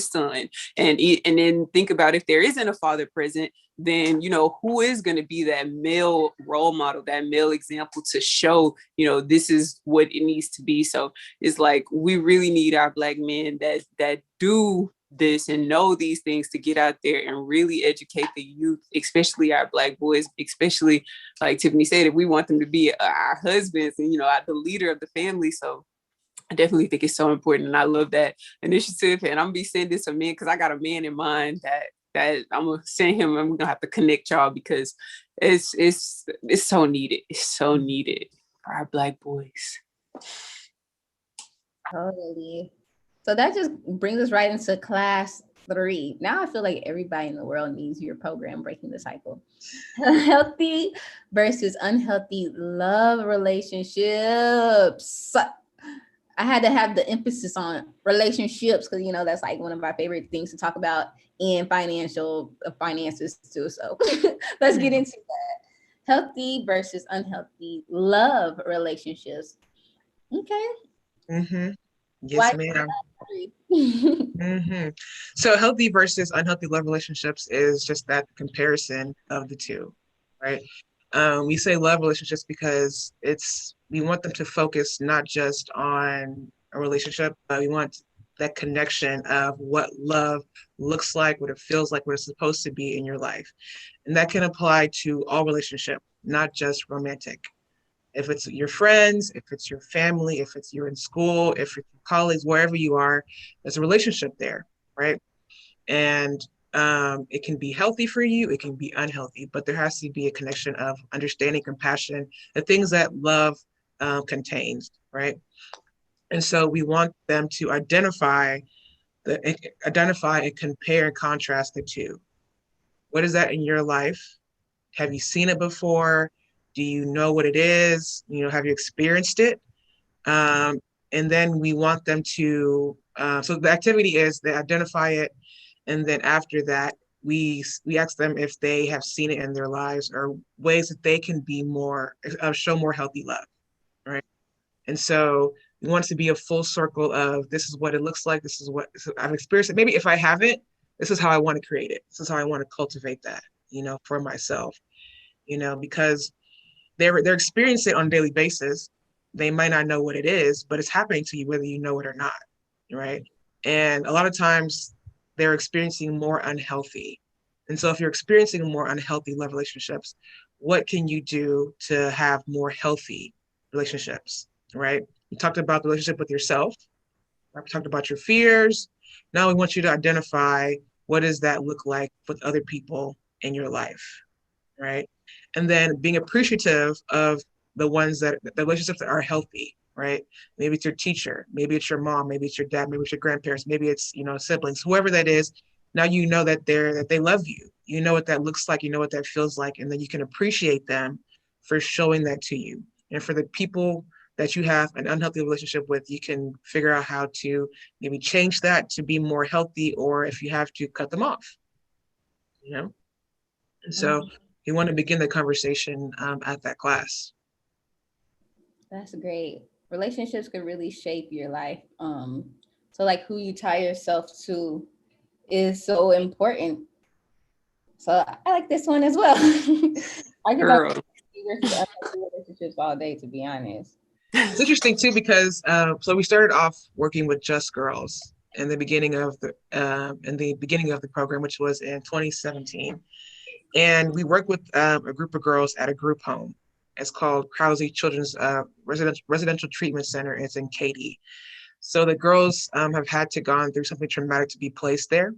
son. And then think about, if there isn't a father present, then who is going to be that male role model, that male example to show this is what it needs to be. So it's like, we really need our Black men that do this and know these things to get out there and really educate the youth, especially our Black boys, especially like Tiffany said, if we want them to be our husbands and the leader of the family. So I definitely think it's so important, and I love that initiative. And I'm gonna be sending this to men because I got a man in mind that I'm gonna send him, and we're gonna have to connect y'all, because it's so needed. It's so needed for our Black boys. Totally. So that just brings us right into class 3. Now I feel like everybody in the world needs your program, Breaking the Cycle. Healthy versus unhealthy love relationships. I had to have the emphasis on relationships because that's like one of our favorite things to talk about in finances too. So let's get into that. Healthy versus unhealthy love relationships. Okay. Mm-hmm. Yes, ma'am. So healthy versus unhealthy love relationships is just that comparison of the two, right? We say love relationships because we want them to focus not just on a relationship, but we want that connection of what love looks like, what it feels like, what it's supposed to be in your life. And that can apply to all relationships, not just romantic. If it's your friends, if it's your family, if it's you're in school, if it's your colleagues, wherever you are, there's a relationship there, right? And it can be healthy for you, it can be unhealthy, but there has to be a connection of understanding, compassion, the things that love contains, right? And so we want them to identify and compare and contrast the two. What is that in your life? Have you seen it before? Do you know what it is? Have you experienced it? And then we want them to, so the activity is they identify it. And then after that, we ask them if they have seen it in their lives or ways that they can be show more healthy love, right? And so we want it to be a full circle of, this is what it looks like. This is what I've experienced it. Maybe if I haven't, this is how I want to create it. This is how I want to cultivate that, for myself, because they're experiencing it on a daily basis. They might not know what it is, but it's happening to you whether you know it or not, right? And a lot of times they're experiencing more unhealthy. And so if you're experiencing more unhealthy love relationships, what can you do to have more healthy relationships, right? We talked about the relationship with yourself. We talked about your fears. Now we want you to identify, what does that look like with other people in your life, right? And then being appreciative of the relationships that are healthy, right? Maybe it's your teacher, maybe it's your mom, maybe it's your dad, maybe it's your grandparents, maybe it's, siblings, whoever that is. Now you know that they love you. You know what that looks like, you know what that feels like, and then you can appreciate them for showing that to you. And for the people that you have an unhealthy relationship with, you can figure out how to maybe change that to be more healthy, or if you have to, cut them off, And so you want to begin the conversation at that class. That's great. Relationships can really shape your life. So like who you tie yourself to is so important. So I like this one as well. I could talk about relationships all day, to be honest. It's interesting too, because so we started off working with just girls in the beginning of the program, which was in 2017. And we worked with a group of girls at a group home. It's called Krause Children's Residential Treatment Center. It's in Katy. So the girls have had to gone through something traumatic to be placed there.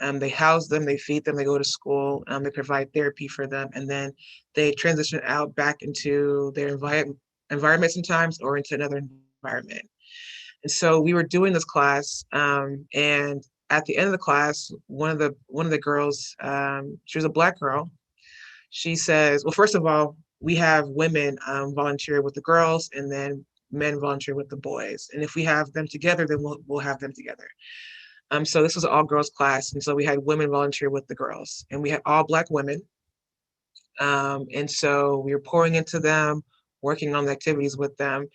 They house them, they feed them, they go to school, they provide therapy for them, and then they transition out back into their environment sometimes, or into another environment. And so we were doing this class, and at the end of the class, one of the girls, she was a Black girl. She says, well, first of all, we have women volunteer with the girls, and then men volunteer with the boys. And if we have them together, then we'll have them together. So this was an all girls class. And so we had women volunteer with the girls, and we had all Black women. And so we were pouring into them, working on the activities with them.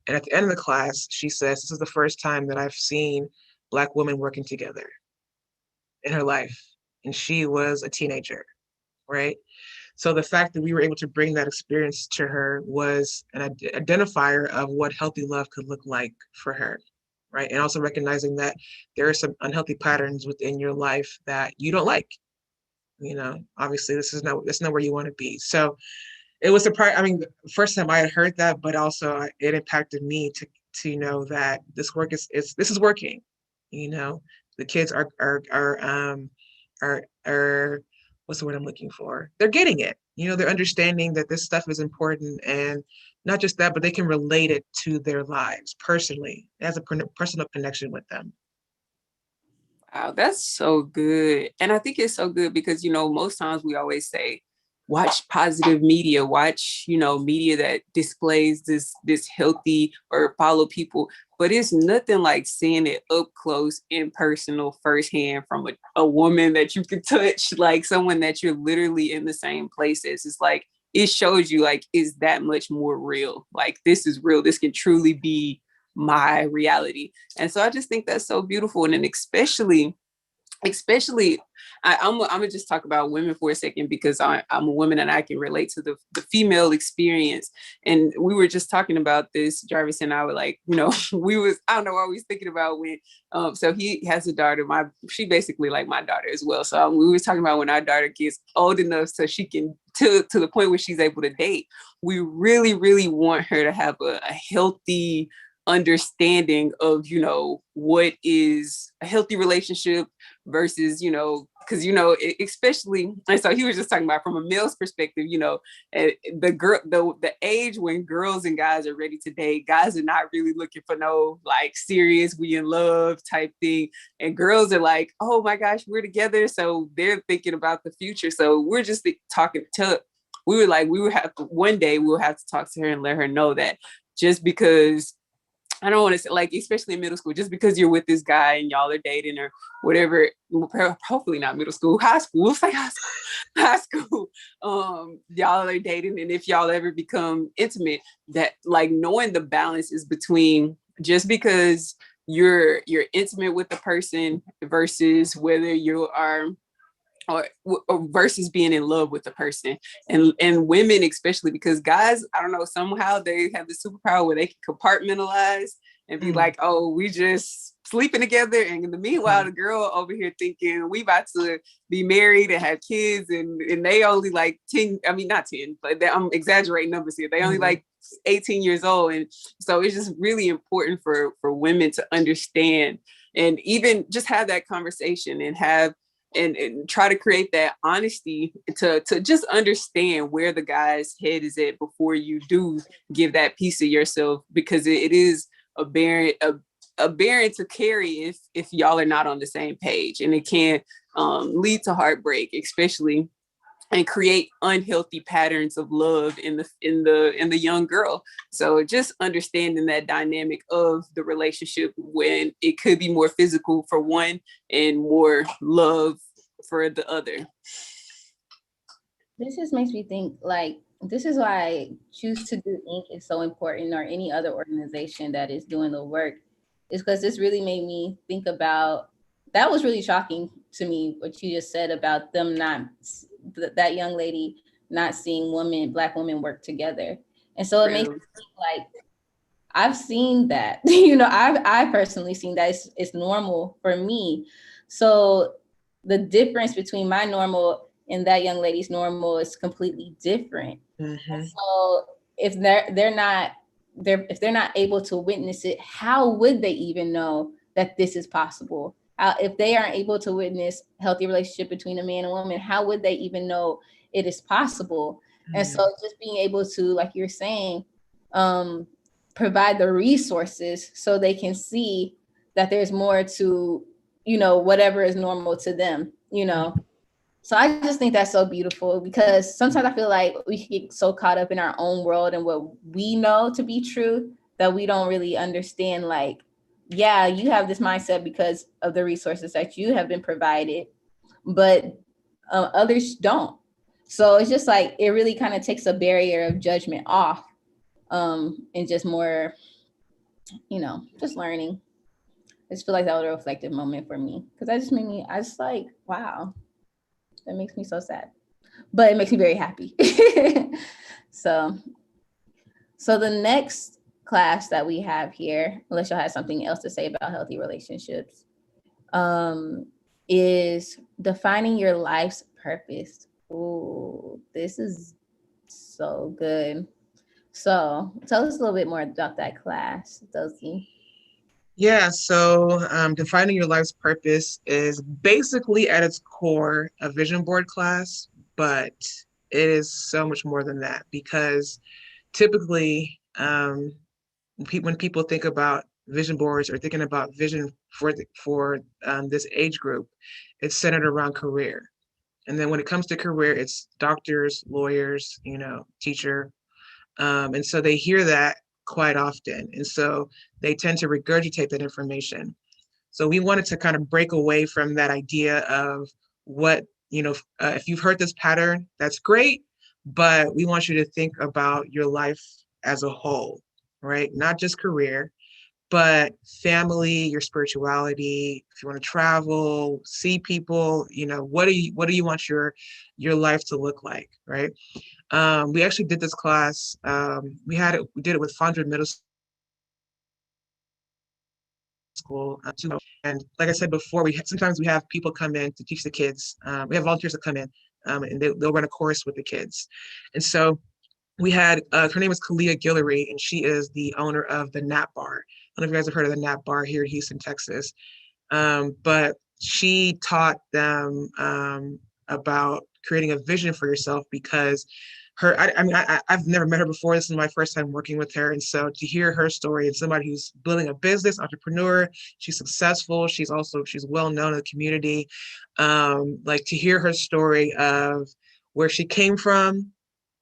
And at the end of the class, she says, this is the first time that I've seen Black women working together in her life. And she was a teenager, right? So the fact that we were able to bring that experience to her was an identifier of what healthy love could look like for her, right? And also recognizing that there are some unhealthy patterns within your life that you don't like. Obviously that's not where you want to be. So it was surprising. I mean, the first time I had heard that, but also it impacted me to know that this work this is working. The kids are what's the word I'm looking for? They're getting it. They're understanding that this stuff is important, and not just that, but they can relate it to their lives personally. It has a personal connection with them. Wow, that's so good. And I think it's so good because, most times we always say, watch positive media, watch, media that displays this healthy, or follow people. But it's nothing like seeing it up close, impersonal, firsthand from a woman that you can touch, like someone that you're literally in the same place as. It's like, it shows you like, is that much more real? Like, this is real. This can truly be my reality. And so I just think that's so beautiful. And then especially I'm gonna just talk about women for a second, because I'm a woman and I can relate to the female experience. And we were just talking about this, Jarvis and I were like, I don't know what we was thinking about when, so he has a daughter, she basically like my daughter as well. So we was talking about when our daughter gets old enough so she can, to the point where she's able to date, we really, really want her to have a healthy understanding of, what is a healthy relationship versus, because, especially, and so he was just talking about from a male's perspective, the age when girls and guys are ready to date, guys are not really looking for no like serious, we in love type thing. And girls are like, oh my gosh, we're together. So they're thinking about the future. So we're just one day we'll have to talk to her and let her know that just because, I don't want to say, like, especially in middle school, just because you're with this guy and y'all are dating or whatever, hopefully not middle school, high school, it's like high school, y'all are dating. And if y'all ever become intimate, that like knowing the balance is between just because you're intimate with the person versus whether you are or versus being in love with the person. And women especially, because guys, I don't know, somehow they have the superpower where they can compartmentalize and be like, oh, we just sleeping together. And in the meanwhile, the girl over here thinking we about to be married and have kids, and they only like 10, I mean, not 10, but I'm exaggerating numbers here. They only like 18 years old. And so it's just really important for women to understand and even just have that conversation and have and try to create that honesty to just understand where the guy's head is at before you do give that piece of yourself, because it is a bearing to carry if y'all are not on the same page, and it can lead to heartbreak, especially, and create unhealthy patterns of love in the young girl. So just understanding that dynamic of the relationship when it could be more physical for one and more love for the other. This just makes me think, like, this is why Choose to Do Inc. is so important, or any other organization that is doing the work, is because this really made me think about, that was really shocking to me, what you just said about them that young lady not seeing Black women work together. And so it makes me think, like, I've seen that, I've personally seen that it's normal for me. So the difference between my normal and that young lady's normal is completely different. Mm-hmm. So if they're not able to witness it, how would they even know that this is possible? If they aren't able to witness healthy relationship between a man and woman, how would they even know it is possible? Mm-hmm. And so just being able to, like you're saying, provide the resources so they can see that there's more to, whatever is normal to them, So I just think that's so beautiful, because sometimes I feel like we get so caught up in our own world and what we know to be true that we don't really understand, like, yeah, you have this mindset because of the resources that you have been provided, but others don't. So it's just like, it really kind of takes a barrier of judgment off, and just more just learning. I just feel like that was a reflective moment for me because that just made me, I just like, wow, that makes me so sad, but it makes me very happy. so, so the next class that we have here, unless y'all have something else to say about healthy relationships, um, is defining your life's purpose. Ooh, this is so good. So tell us a little bit more about that class, Dozy. Yeah, so defining your life's purpose is basically at its core a vision board class, but it is so much more than that because typically when people think about vision boards or thinking about vision for this age group, it's centered around career. And then when it comes to career, it's doctors, lawyers, teacher. And so they hear that quite often. And so they tend to regurgitate that information. So we wanted to kind of break away from that idea of what, if you've heard this pattern, that's great, but we want you to think about your life as a whole, right? Not just career, but family, your spirituality, if you want to travel, see people, what do you want your life to look like, right? We actually did this class. We did it with Fondren Middle School. And like I said before, sometimes we have people come in to teach the kids. We have volunteers that come in, and they'll run a course with the kids. And so we had her name is Kalia Guillory, and she is the owner of the Nap Bar. I don't know if you guys have heard of the Nap Bar here in Houston, Texas. But she taught them about creating a vision for yourself because I've never met her before. This is my first time working with her. And so to hear her story and somebody who's building a business, entrepreneur, she's successful. She's well known in the community. Like to hear her story of where she came from,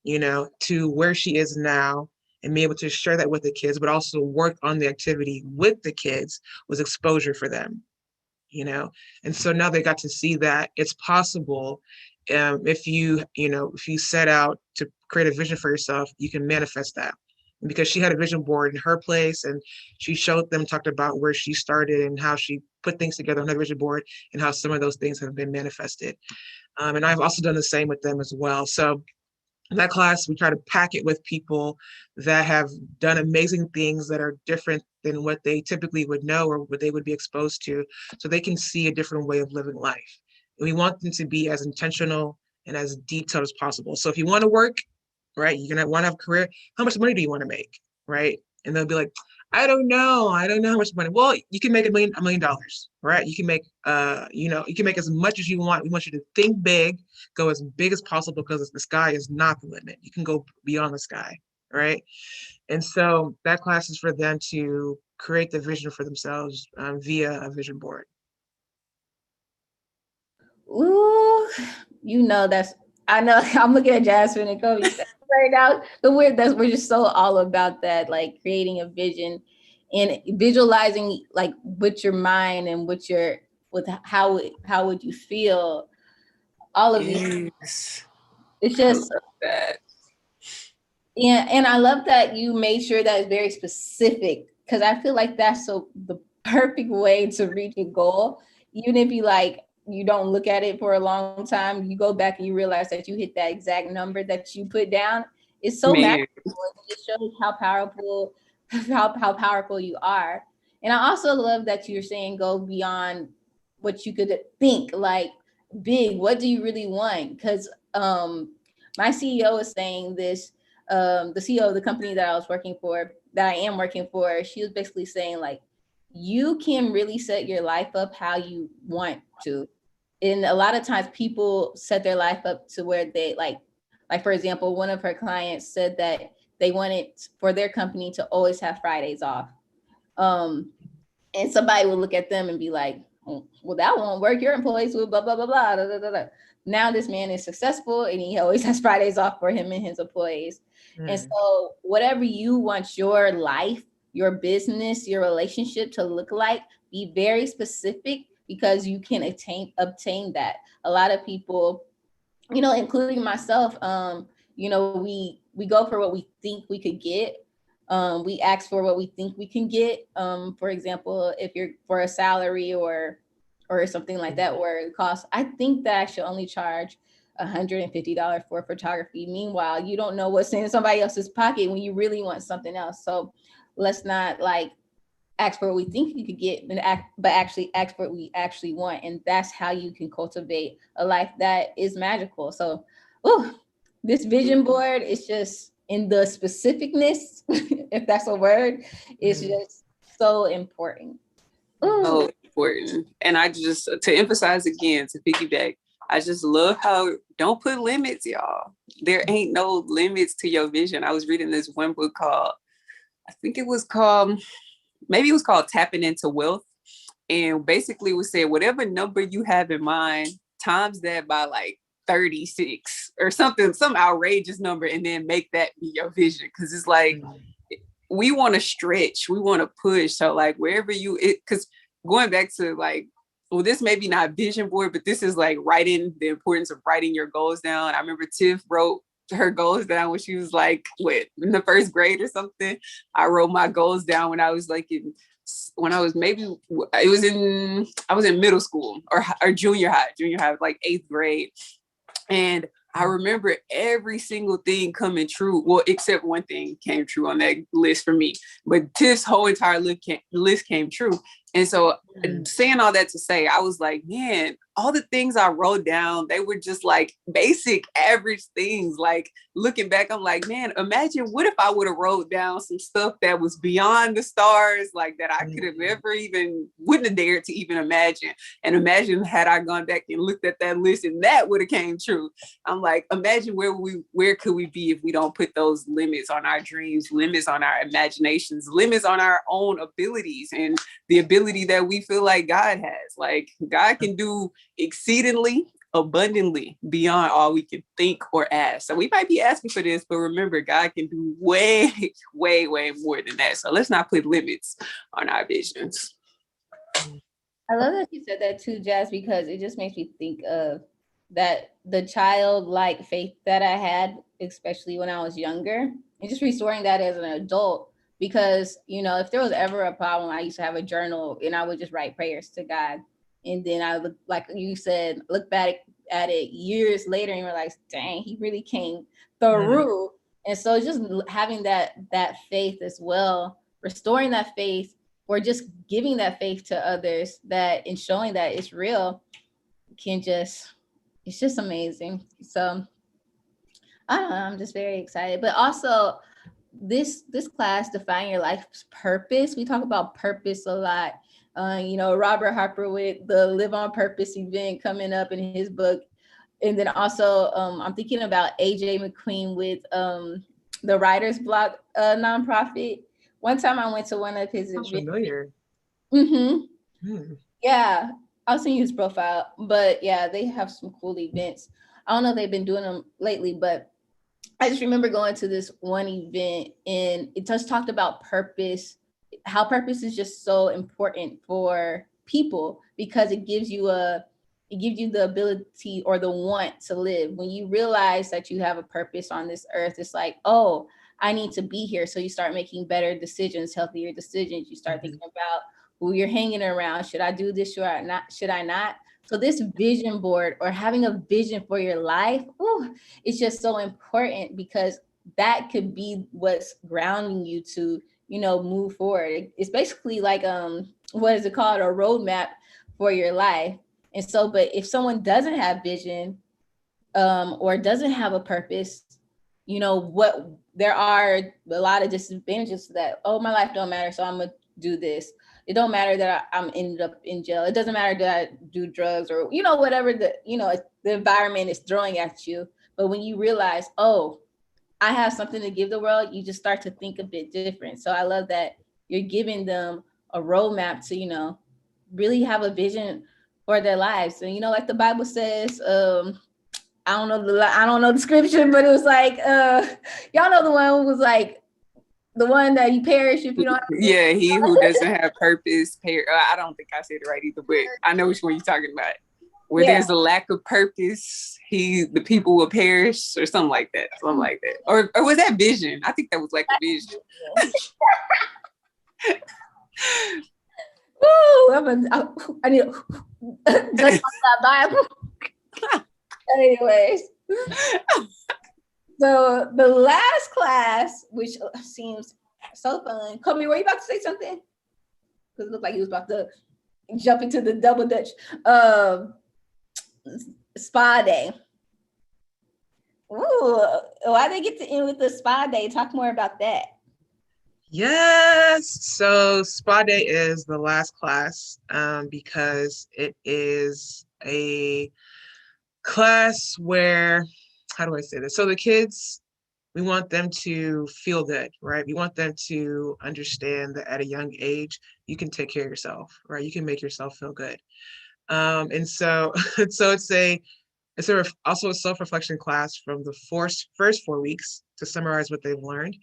to where she is now and be able to share that with the kids, but also work on the activity with the kids was exposure for them. And so now they got to see that it's possible. If you set out to create a vision for yourself, you can manifest that. And because she had a vision board in her place and she showed them, talked about where she started and how she put things together on her vision board and how some of those things have been manifested. And I've also done the same with them as well. So in that class, we try to pack it with people that have done amazing things that are different than what they typically would know or what they would be exposed to, so they can see a different way of living life. And we want them to be as intentional and as detailed as possible. So if you want to work, right, you're gonna want to have a career. How much money do you want to make, right? And they'll be like, I don't know how much money. Well, you can make $1 million, right? You can make, you can make as much as you want. We want you to think big, go as big as possible because the sky is not the limit. You can go beyond the sky, right? And so that class is for them to create the vision for themselves via a vision board. Ooh, that's, I know I'm looking at Jasmine and Kobe right now. We're just so all about that, like creating a vision and visualizing like with your mind and with how would you feel, all of these. It's just that. Yeah, and I love that you made sure that it's very specific because I feel like that's the perfect way to reach a goal. Even if you don't look at it for a long time, you go back and you realize that you hit that exact number that you put down. It's so magical. It shows how powerful how powerful you are. And I also love that you're saying go beyond what you could think, like big. What do you really want? Because my CEO is saying this. The CEO of the company that I am working for, she was basically saying like, you can really set your life up how you want to. And a lot of times people set their life up to where they like for example, one of her clients said that they wanted for their company to always have Fridays off. And somebody will look at them and be like, well, that won't work. Your employees will blah, blah, blah, blah, blah, blah, blah. Now this man is successful and he always has Fridays off for him and his employees. And so whatever you want your life, your business, your relationship to look like, be very specific because you can obtain that. A lot of people, including myself, we go for what we think we could get. We ask for what we think we can get. For example, if you're for a salary or something like that, where it costs, I think that I should only charge $150 for photography. Meanwhile, you don't know what's in somebody else's pocket when you really want something else. So let's not like ask for what we think you could get, but actually ask for what we actually want. And that's how you can cultivate a life that is magical. So, this vision board is just in the specificness, if that's a word, is just so important. So important. And I just, to emphasize again, to piggyback, I just love how don't put limits, y'all. There ain't no limits to your vision. I was reading this one book called, I think it was called, maybe it was called Tapping Into Wealth. And basically it would say whatever number you have in mind, times that by like 36 or something, some outrageous number, and then make that be your vision. Cause it's like, we want to stretch, we want to push. So like wherever cause going back to like, well, this may be not vision board, but this is like writing, the importance of writing your goals down. I remember Tiff wrote her goals down when she was like, in the first grade or something. I wrote my goals down when I was like I was in middle school or junior high, like 8th grade. And I remember every single thing coming true. Well, except one thing came true on that list for me, but Tiff's whole entire list came true. And so saying all that to say, I was like, man, all the things I wrote down, they were just like basic, average things. Like looking back, I'm like, man, imagine what if I would have wrote down some stuff that was beyond the stars, like that I could have ever wouldn't have dared to even imagine. And imagine had I gone back and looked at that list and that would have came true. I'm like, imagine where could we be if we don't put those limits on our dreams, limits on our imaginations, limits on our own abilities and the ability that we feel like God has. Like God can do exceedingly abundantly beyond all we can think or ask. So we might be asking for this, but remember, God can do way, way, way more than that. So let's not put limits on our visions. I love that you said that too, Jazz, because it just makes me think of that the childlike faith that I had, especially when I was younger, and just restoring that as an adult. Because, if there was ever a problem, I used to have a journal and I would just write prayers to God. And then I would, like you said, look back at it years later and realize, dang, he really came through. And so just having that faith as well, restoring that faith, or just giving that faith to others, that and showing that it's real, it's just amazing. So I don't know, I'm just very excited. But also this class, Define Your Life's Purpose, we talk about purpose a lot. Robert Harper with the Live on Purpose event coming up in his book. And then also I'm thinking about AJ McQueen with the Writer's Block nonprofit. One time I went to one of his events. Familiar. Yeah, I'll send you his profile. But yeah, they have some cool events. I don't know if they've been doing them lately, but I just remember going to this one event and it just talked about purpose, how purpose is just so important for people because it gives you the ability or the want to live. When you realize that you have a purpose on this earth, it's like, oh, I need to be here. So you start making better decisions, healthier decisions. You start thinking about who you're hanging around. Should I do this? Should I not? So this vision board or having a vision for your life, it's just so important because that could be what's grounding you to, move forward. It's basically like, what is it called? A roadmap for your life. And so, but if someone doesn't have vision or doesn't have a purpose, there are a lot of disadvantages to that. Oh, my life don't matter, so I'm going to do this. It don't matter that I'm ended up in jail. It doesn't matter that I do drugs or, whatever the environment is throwing at you. But when you realize, oh, I have something to give the world, you just start to think a bit different. So I love that you're giving them a roadmap to, really have a vision for their lives. And, like the Bible says, I don't know the scripture, but it was like, y'all know the one who was like, the one that you perish if you don't. Yeah, he who doesn't have purpose. I don't think I said it right either, but I know which one you're talking about. where there's a lack of purpose, the people will perish, or something like that. Or was that Vision? I think that was like a Vision. Woo! I need just like that Bible. Anyways, so the last class, which seems so fun. Kobe, were you about to say something? Because it looked like he was about to jump into the double dutch. Spa day. Ooh, why they get to end with the spa day? Talk more about that. Yes. So spa day is the last class because it is a class where, how do I say this? So the kids, we want them to feel good, right? We want them to understand that at a young age, you can take care of yourself, right? You can make yourself feel good. And so, so it's also a self-reflection class from the first 4 weeks to summarize what they've learned.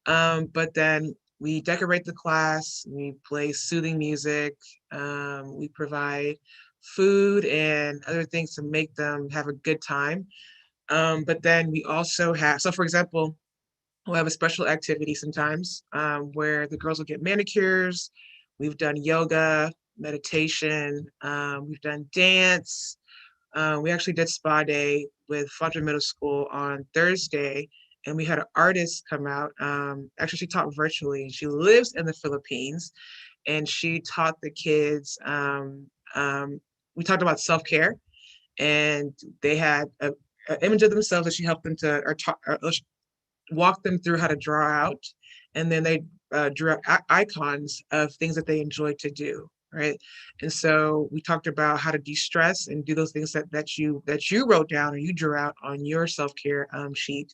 But then we decorate the class, we play soothing music, we provide food and other things to make them have a good time. But then we also have, so for example, we'll have a special activity sometimes where the girls will get manicures. We've done yoga, meditation, we've done dance. We actually did spa day with Fondren Middle School on Thursday, and we had an artist come out. Actually, she taught virtually. She lives in the Philippines, and she taught the kids. We talked about self-care, and they had an image of themselves that she helped them to, or walk them through how to draw out, and then they drew out icons of things that they enjoyed to do, right? And so we talked about how to de-stress and do those things that you wrote down or you drew out on your self-care sheet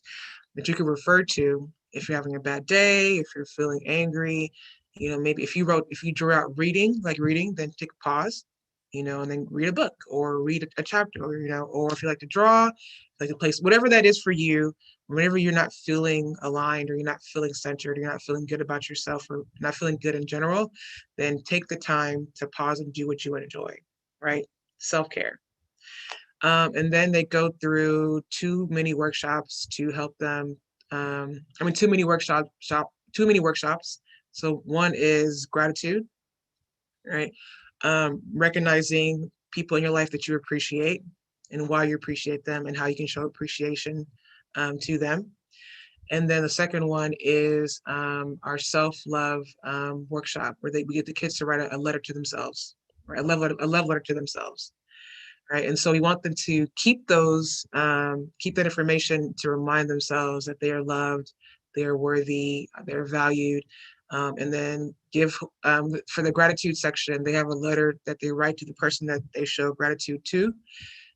that you could refer to if you're having a bad day, if you're feeling angry, maybe if you drew out reading, then take a pause, and then read a book or read a chapter, or if you like to draw, like a place, whatever that is for you. Whenever you're not feeling aligned or you're not feeling centered, or you're not feeling good about yourself or not feeling good in general, then take the time to pause and do what you enjoy, right? Self-care. And then they go through 2 mini workshops to help them. 2 mini workshops. So one is gratitude, right? Recognizing people in your life that you appreciate and why you appreciate them and how you can show appreciation to them. And then the second one is our self-love workshop, where we get the kids to write a letter to themselves, right? A love letter to themselves, right? And so we want them to keep that information to remind themselves that they are loved, they are worthy, they're valued. And then give, for the gratitude section, they have a letter that they write to the person that they show gratitude to.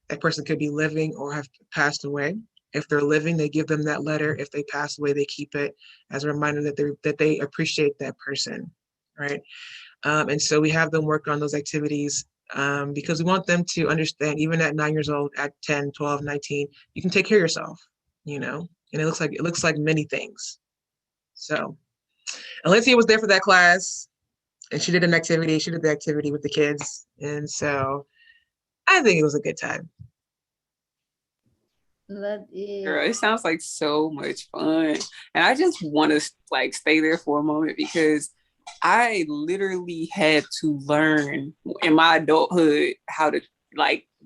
That person could be living or have passed away. If they're living, they give them that letter. If they pass away, they keep it as a reminder that they appreciate that person, right? And so we have them work on those activities because we want them to understand, even at 9 years old, at 10, 12, 19, you can take care of yourself, and it looks like many things. So Alessia was there for that class, and she did the activity with the kids. And so I think it was a good time. Love it. Girl, it sounds like so much fun. And I just want to stay there for a moment, because I literally had to learn in my adulthood how to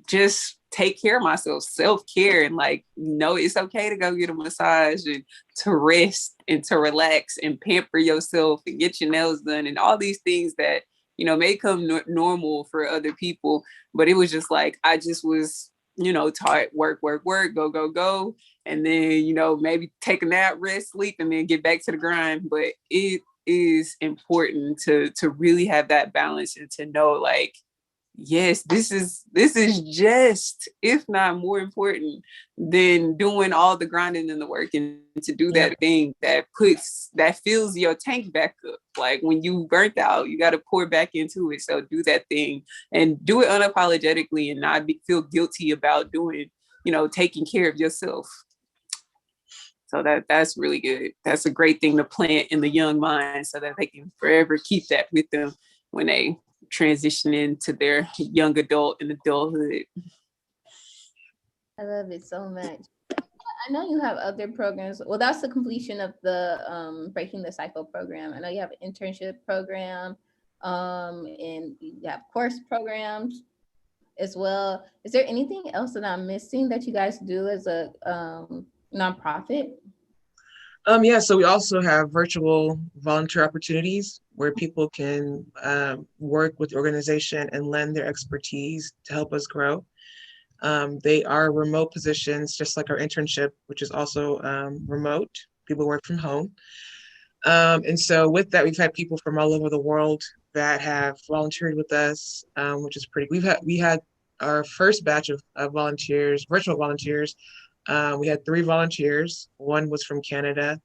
just take care of myself, self-care, and it's okay to go get a massage and to rest and to relax and pamper yourself and get your nails done and all these things that, may come normal for other people. But it was just I just was, taught work, go. And then, maybe take a nap, rest, sleep, and then get back to the grind. But it is important to really have that balance and to know yes, this is just, if not more important than doing all the grinding and the work, and to do that thing that fills your tank back up. When you burnt out, you got to pour back into it. So do that thing and do it unapologetically, and not feel guilty about doing, taking care of yourself. So that's really good. That's a great thing to plant in the young mind so that they can forever keep that with them when they transitioning to their young adult and adulthood. I love it so much. I know you have other programs. Well, that's the completion of the Breaking the Cycle program. I know you have an internship program, and you have course programs as well. Is there anything else that I'm missing that you guys do as a nonprofit? Yeah, so we also have virtual volunteer opportunities where people can work with the organization and lend their expertise to help us grow. They are remote positions, just like our internship, which is also remote. People work from home. And so with that, we've had people from all over the world that have volunteered with us, which is pretty. We had our first batch of volunteers, virtual volunteers. We had 3 volunteers. One was from Canada,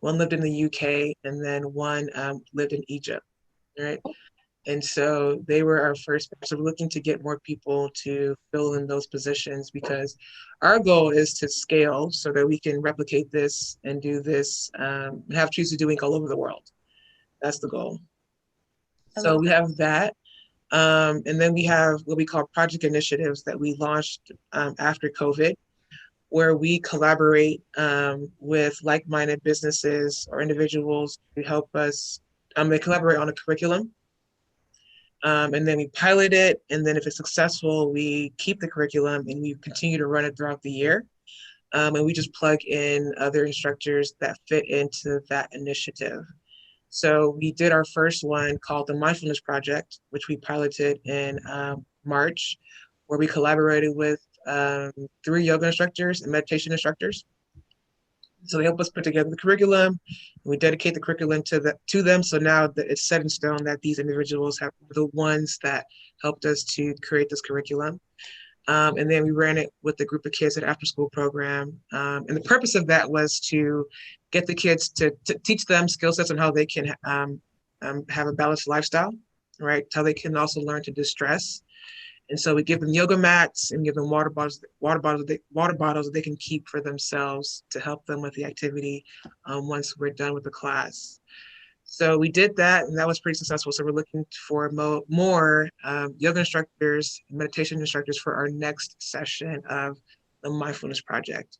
one lived in the UK, and then one lived in Egypt, right? And so they were our first batch. So we're looking to get more people to fill in those positions because our goal is to scale so that we can replicate this and do this, and have Choose to Do Inc. all over the world. That's the goal. So we have that. And then we have what we call project initiatives that we launched after COVID, where we collaborate with like-minded businesses or individuals to help us. They collaborate on a curriculum. And then we pilot it. And then if it's successful, we keep the curriculum and we continue to run it throughout the year. And we just plug in other instructors that fit into that initiative. So we did our first one called the Mindfulness Project, which we piloted in March, where we collaborated with 3 yoga instructors and meditation instructors. So they help us put together the curriculum. We dedicate the curriculum to them. So now that it's set in stone that these individuals have the ones that helped us to create this curriculum. And then we ran it with a group of kids at after school program. And the purpose of that was to get the kids to teach them skill sets on how they can have a balanced lifestyle, right? How they can also learn to distress. And so we give them yoga mats and give them water bottles that they can keep for themselves to help them with the activity once we're done with the class. So we did that, and that was pretty successful. So we're looking for more yoga instructors, meditation instructors for our next session of the Mindfulness Project.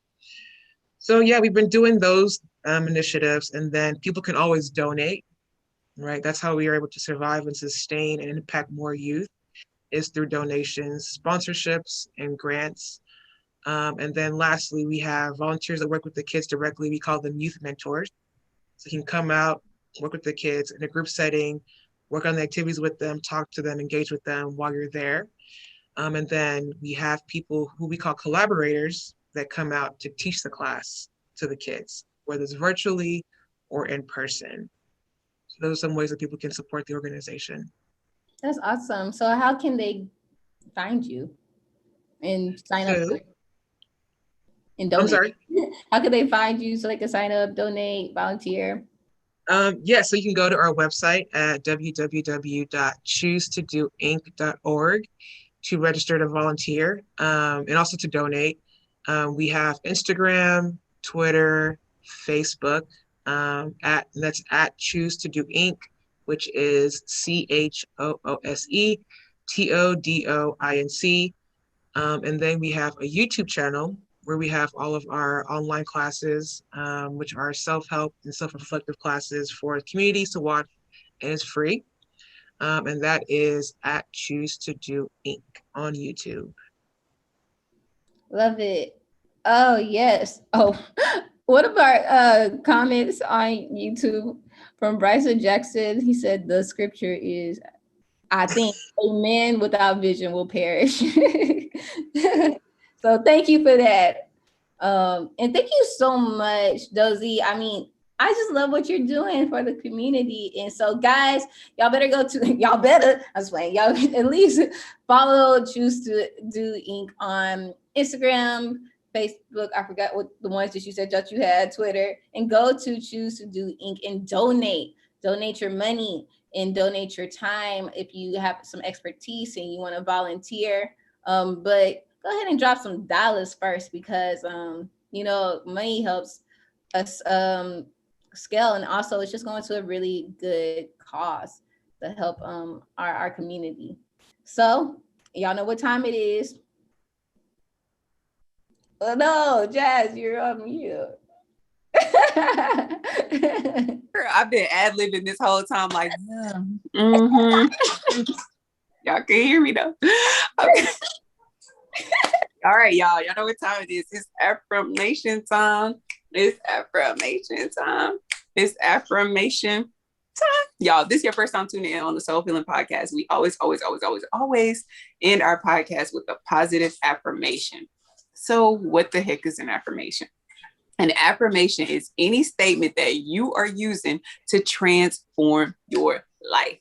So yeah, we've been doing those initiatives, and then people can always donate, right? That's how we are able to survive and sustain and impact more youth, is through donations, sponsorships, and grants. And then lastly, we have volunteers that work with the kids directly. We call them youth mentors. So you can come out, work with the kids in a group setting, work on the activities with them, talk to them, engage with them while you're there. And then we have people who we call collaborators that come out to teach the class to the kids, whether it's virtually or in person. So those are some ways that people can support the organization. That's awesome. So how can they find you and sign up and donate? I'm sorry? How can they find you so they can sign up, donate, volunteer? Yeah, so you can go to our website at www.choosetodoinc.org to register to volunteer and also to donate. We have Instagram, Twitter, Facebook, that's at Choose to Do Inc., which is CHOOSETODOINC. And then we have a YouTube channel where we have all of our online classes, which are self-help and self-reflective classes for communities to watch, and it's free. And that is at Choose to Do Inc. on YouTube. Love it. Oh, yes. Oh, one of our comments on YouTube from Bryson Jackson, he said the scripture is, I think, a man without vision will perish. So thank you for that. And thank you so much, Dozy. I mean, I just love what you're doing for the community. And so, guys, y'all better I was playing, y'all at least follow Choose to Do Inc. on Instagram, Facebook. I forgot what the ones that you said that you had, Twitter, and go to Choose to Do Inc. and donate your money and donate your time if you have some expertise and you want to volunteer. But go ahead and drop some dollars first because money helps us scale, and also it's just going to a really good cause. to help our community. So y'all know what time it is. Oh no, Jazz, you're on mute. I've been ad-libbing this whole time, like, yeah. Mm-hmm. Y'all can hear me though. Okay. All right, y'all. Y'all know what time it is. It's affirmation time. It's affirmation time. It's affirmation time. Y'all, this is your first time tuning in on the Soul Feeling Podcast. We always end our podcast with a positive affirmation. So what the heck is an affirmation? An affirmation is any statement that you are using to transform your life.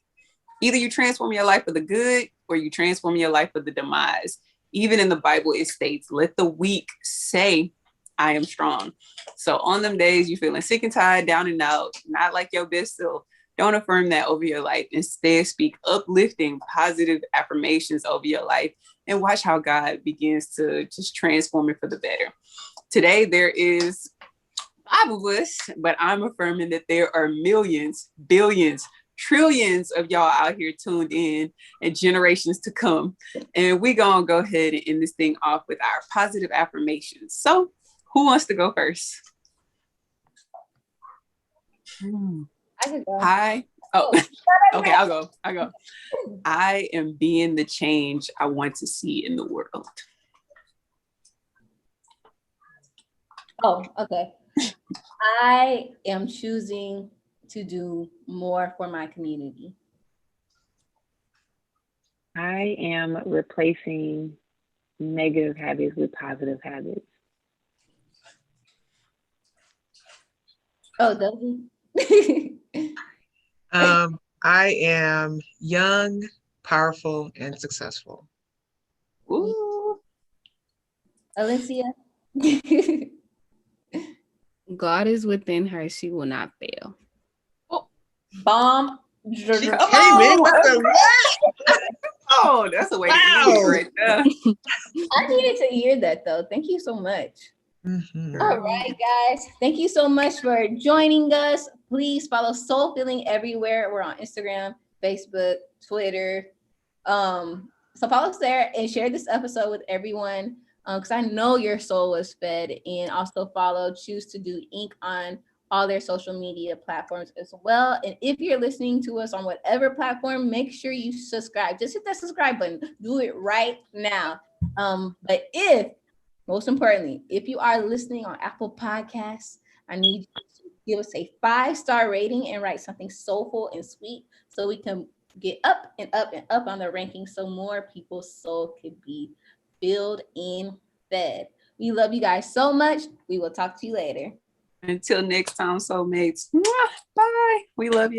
Either you transform your life for the good or you transform your life for the demise. Even in the Bible, it states, let the weak say, I am strong. So on them days you're feeling sick and tired, down and out, not like your best self, don't affirm that over your life. Instead, speak uplifting, positive affirmations over your life and watch how God begins to just transform it for the better. Today, there is 5 of us, but I'm affirming that there are millions, billions, trillions of y'all out here tuned in and generations to come. And we're going to go ahead and end this thing off with our positive affirmations. So who wants to go first? I could go. Hi. Oh, okay, I'll go. I am being the change I want to see in the world. Oh, okay. I am choosing to do more for my community. I am replacing negative habits with positive habits. Oh, does he? I am young, powerful, and successful. Ooh. Alicia? God is within her. She will not fail. Oh, bomb. She came in with the what? Oh, that's a way to end it right there. I needed to hear that though. Thank you so much. Mm-hmm. All right, guys. Thank you so much for joining us. Please follow Soul Feeling everywhere. We're on Instagram, Facebook, Twitter. So follow us there and share this episode with everyone. Because I know your soul was fed. And also follow Choose to Do Inc. on all their social media platforms as well. And if you're listening to us on whatever platform, make sure you subscribe. Just hit that subscribe button. Do it right now. But most importantly, if you are listening on Apple Podcasts, I need you to give us a 5-star rating and write something soulful and sweet so we can get up and up and up on the rankings so more people's soul can be filled and fed. We love you guys so much. We will talk to you later. Until next time, soulmates. Bye. We love you.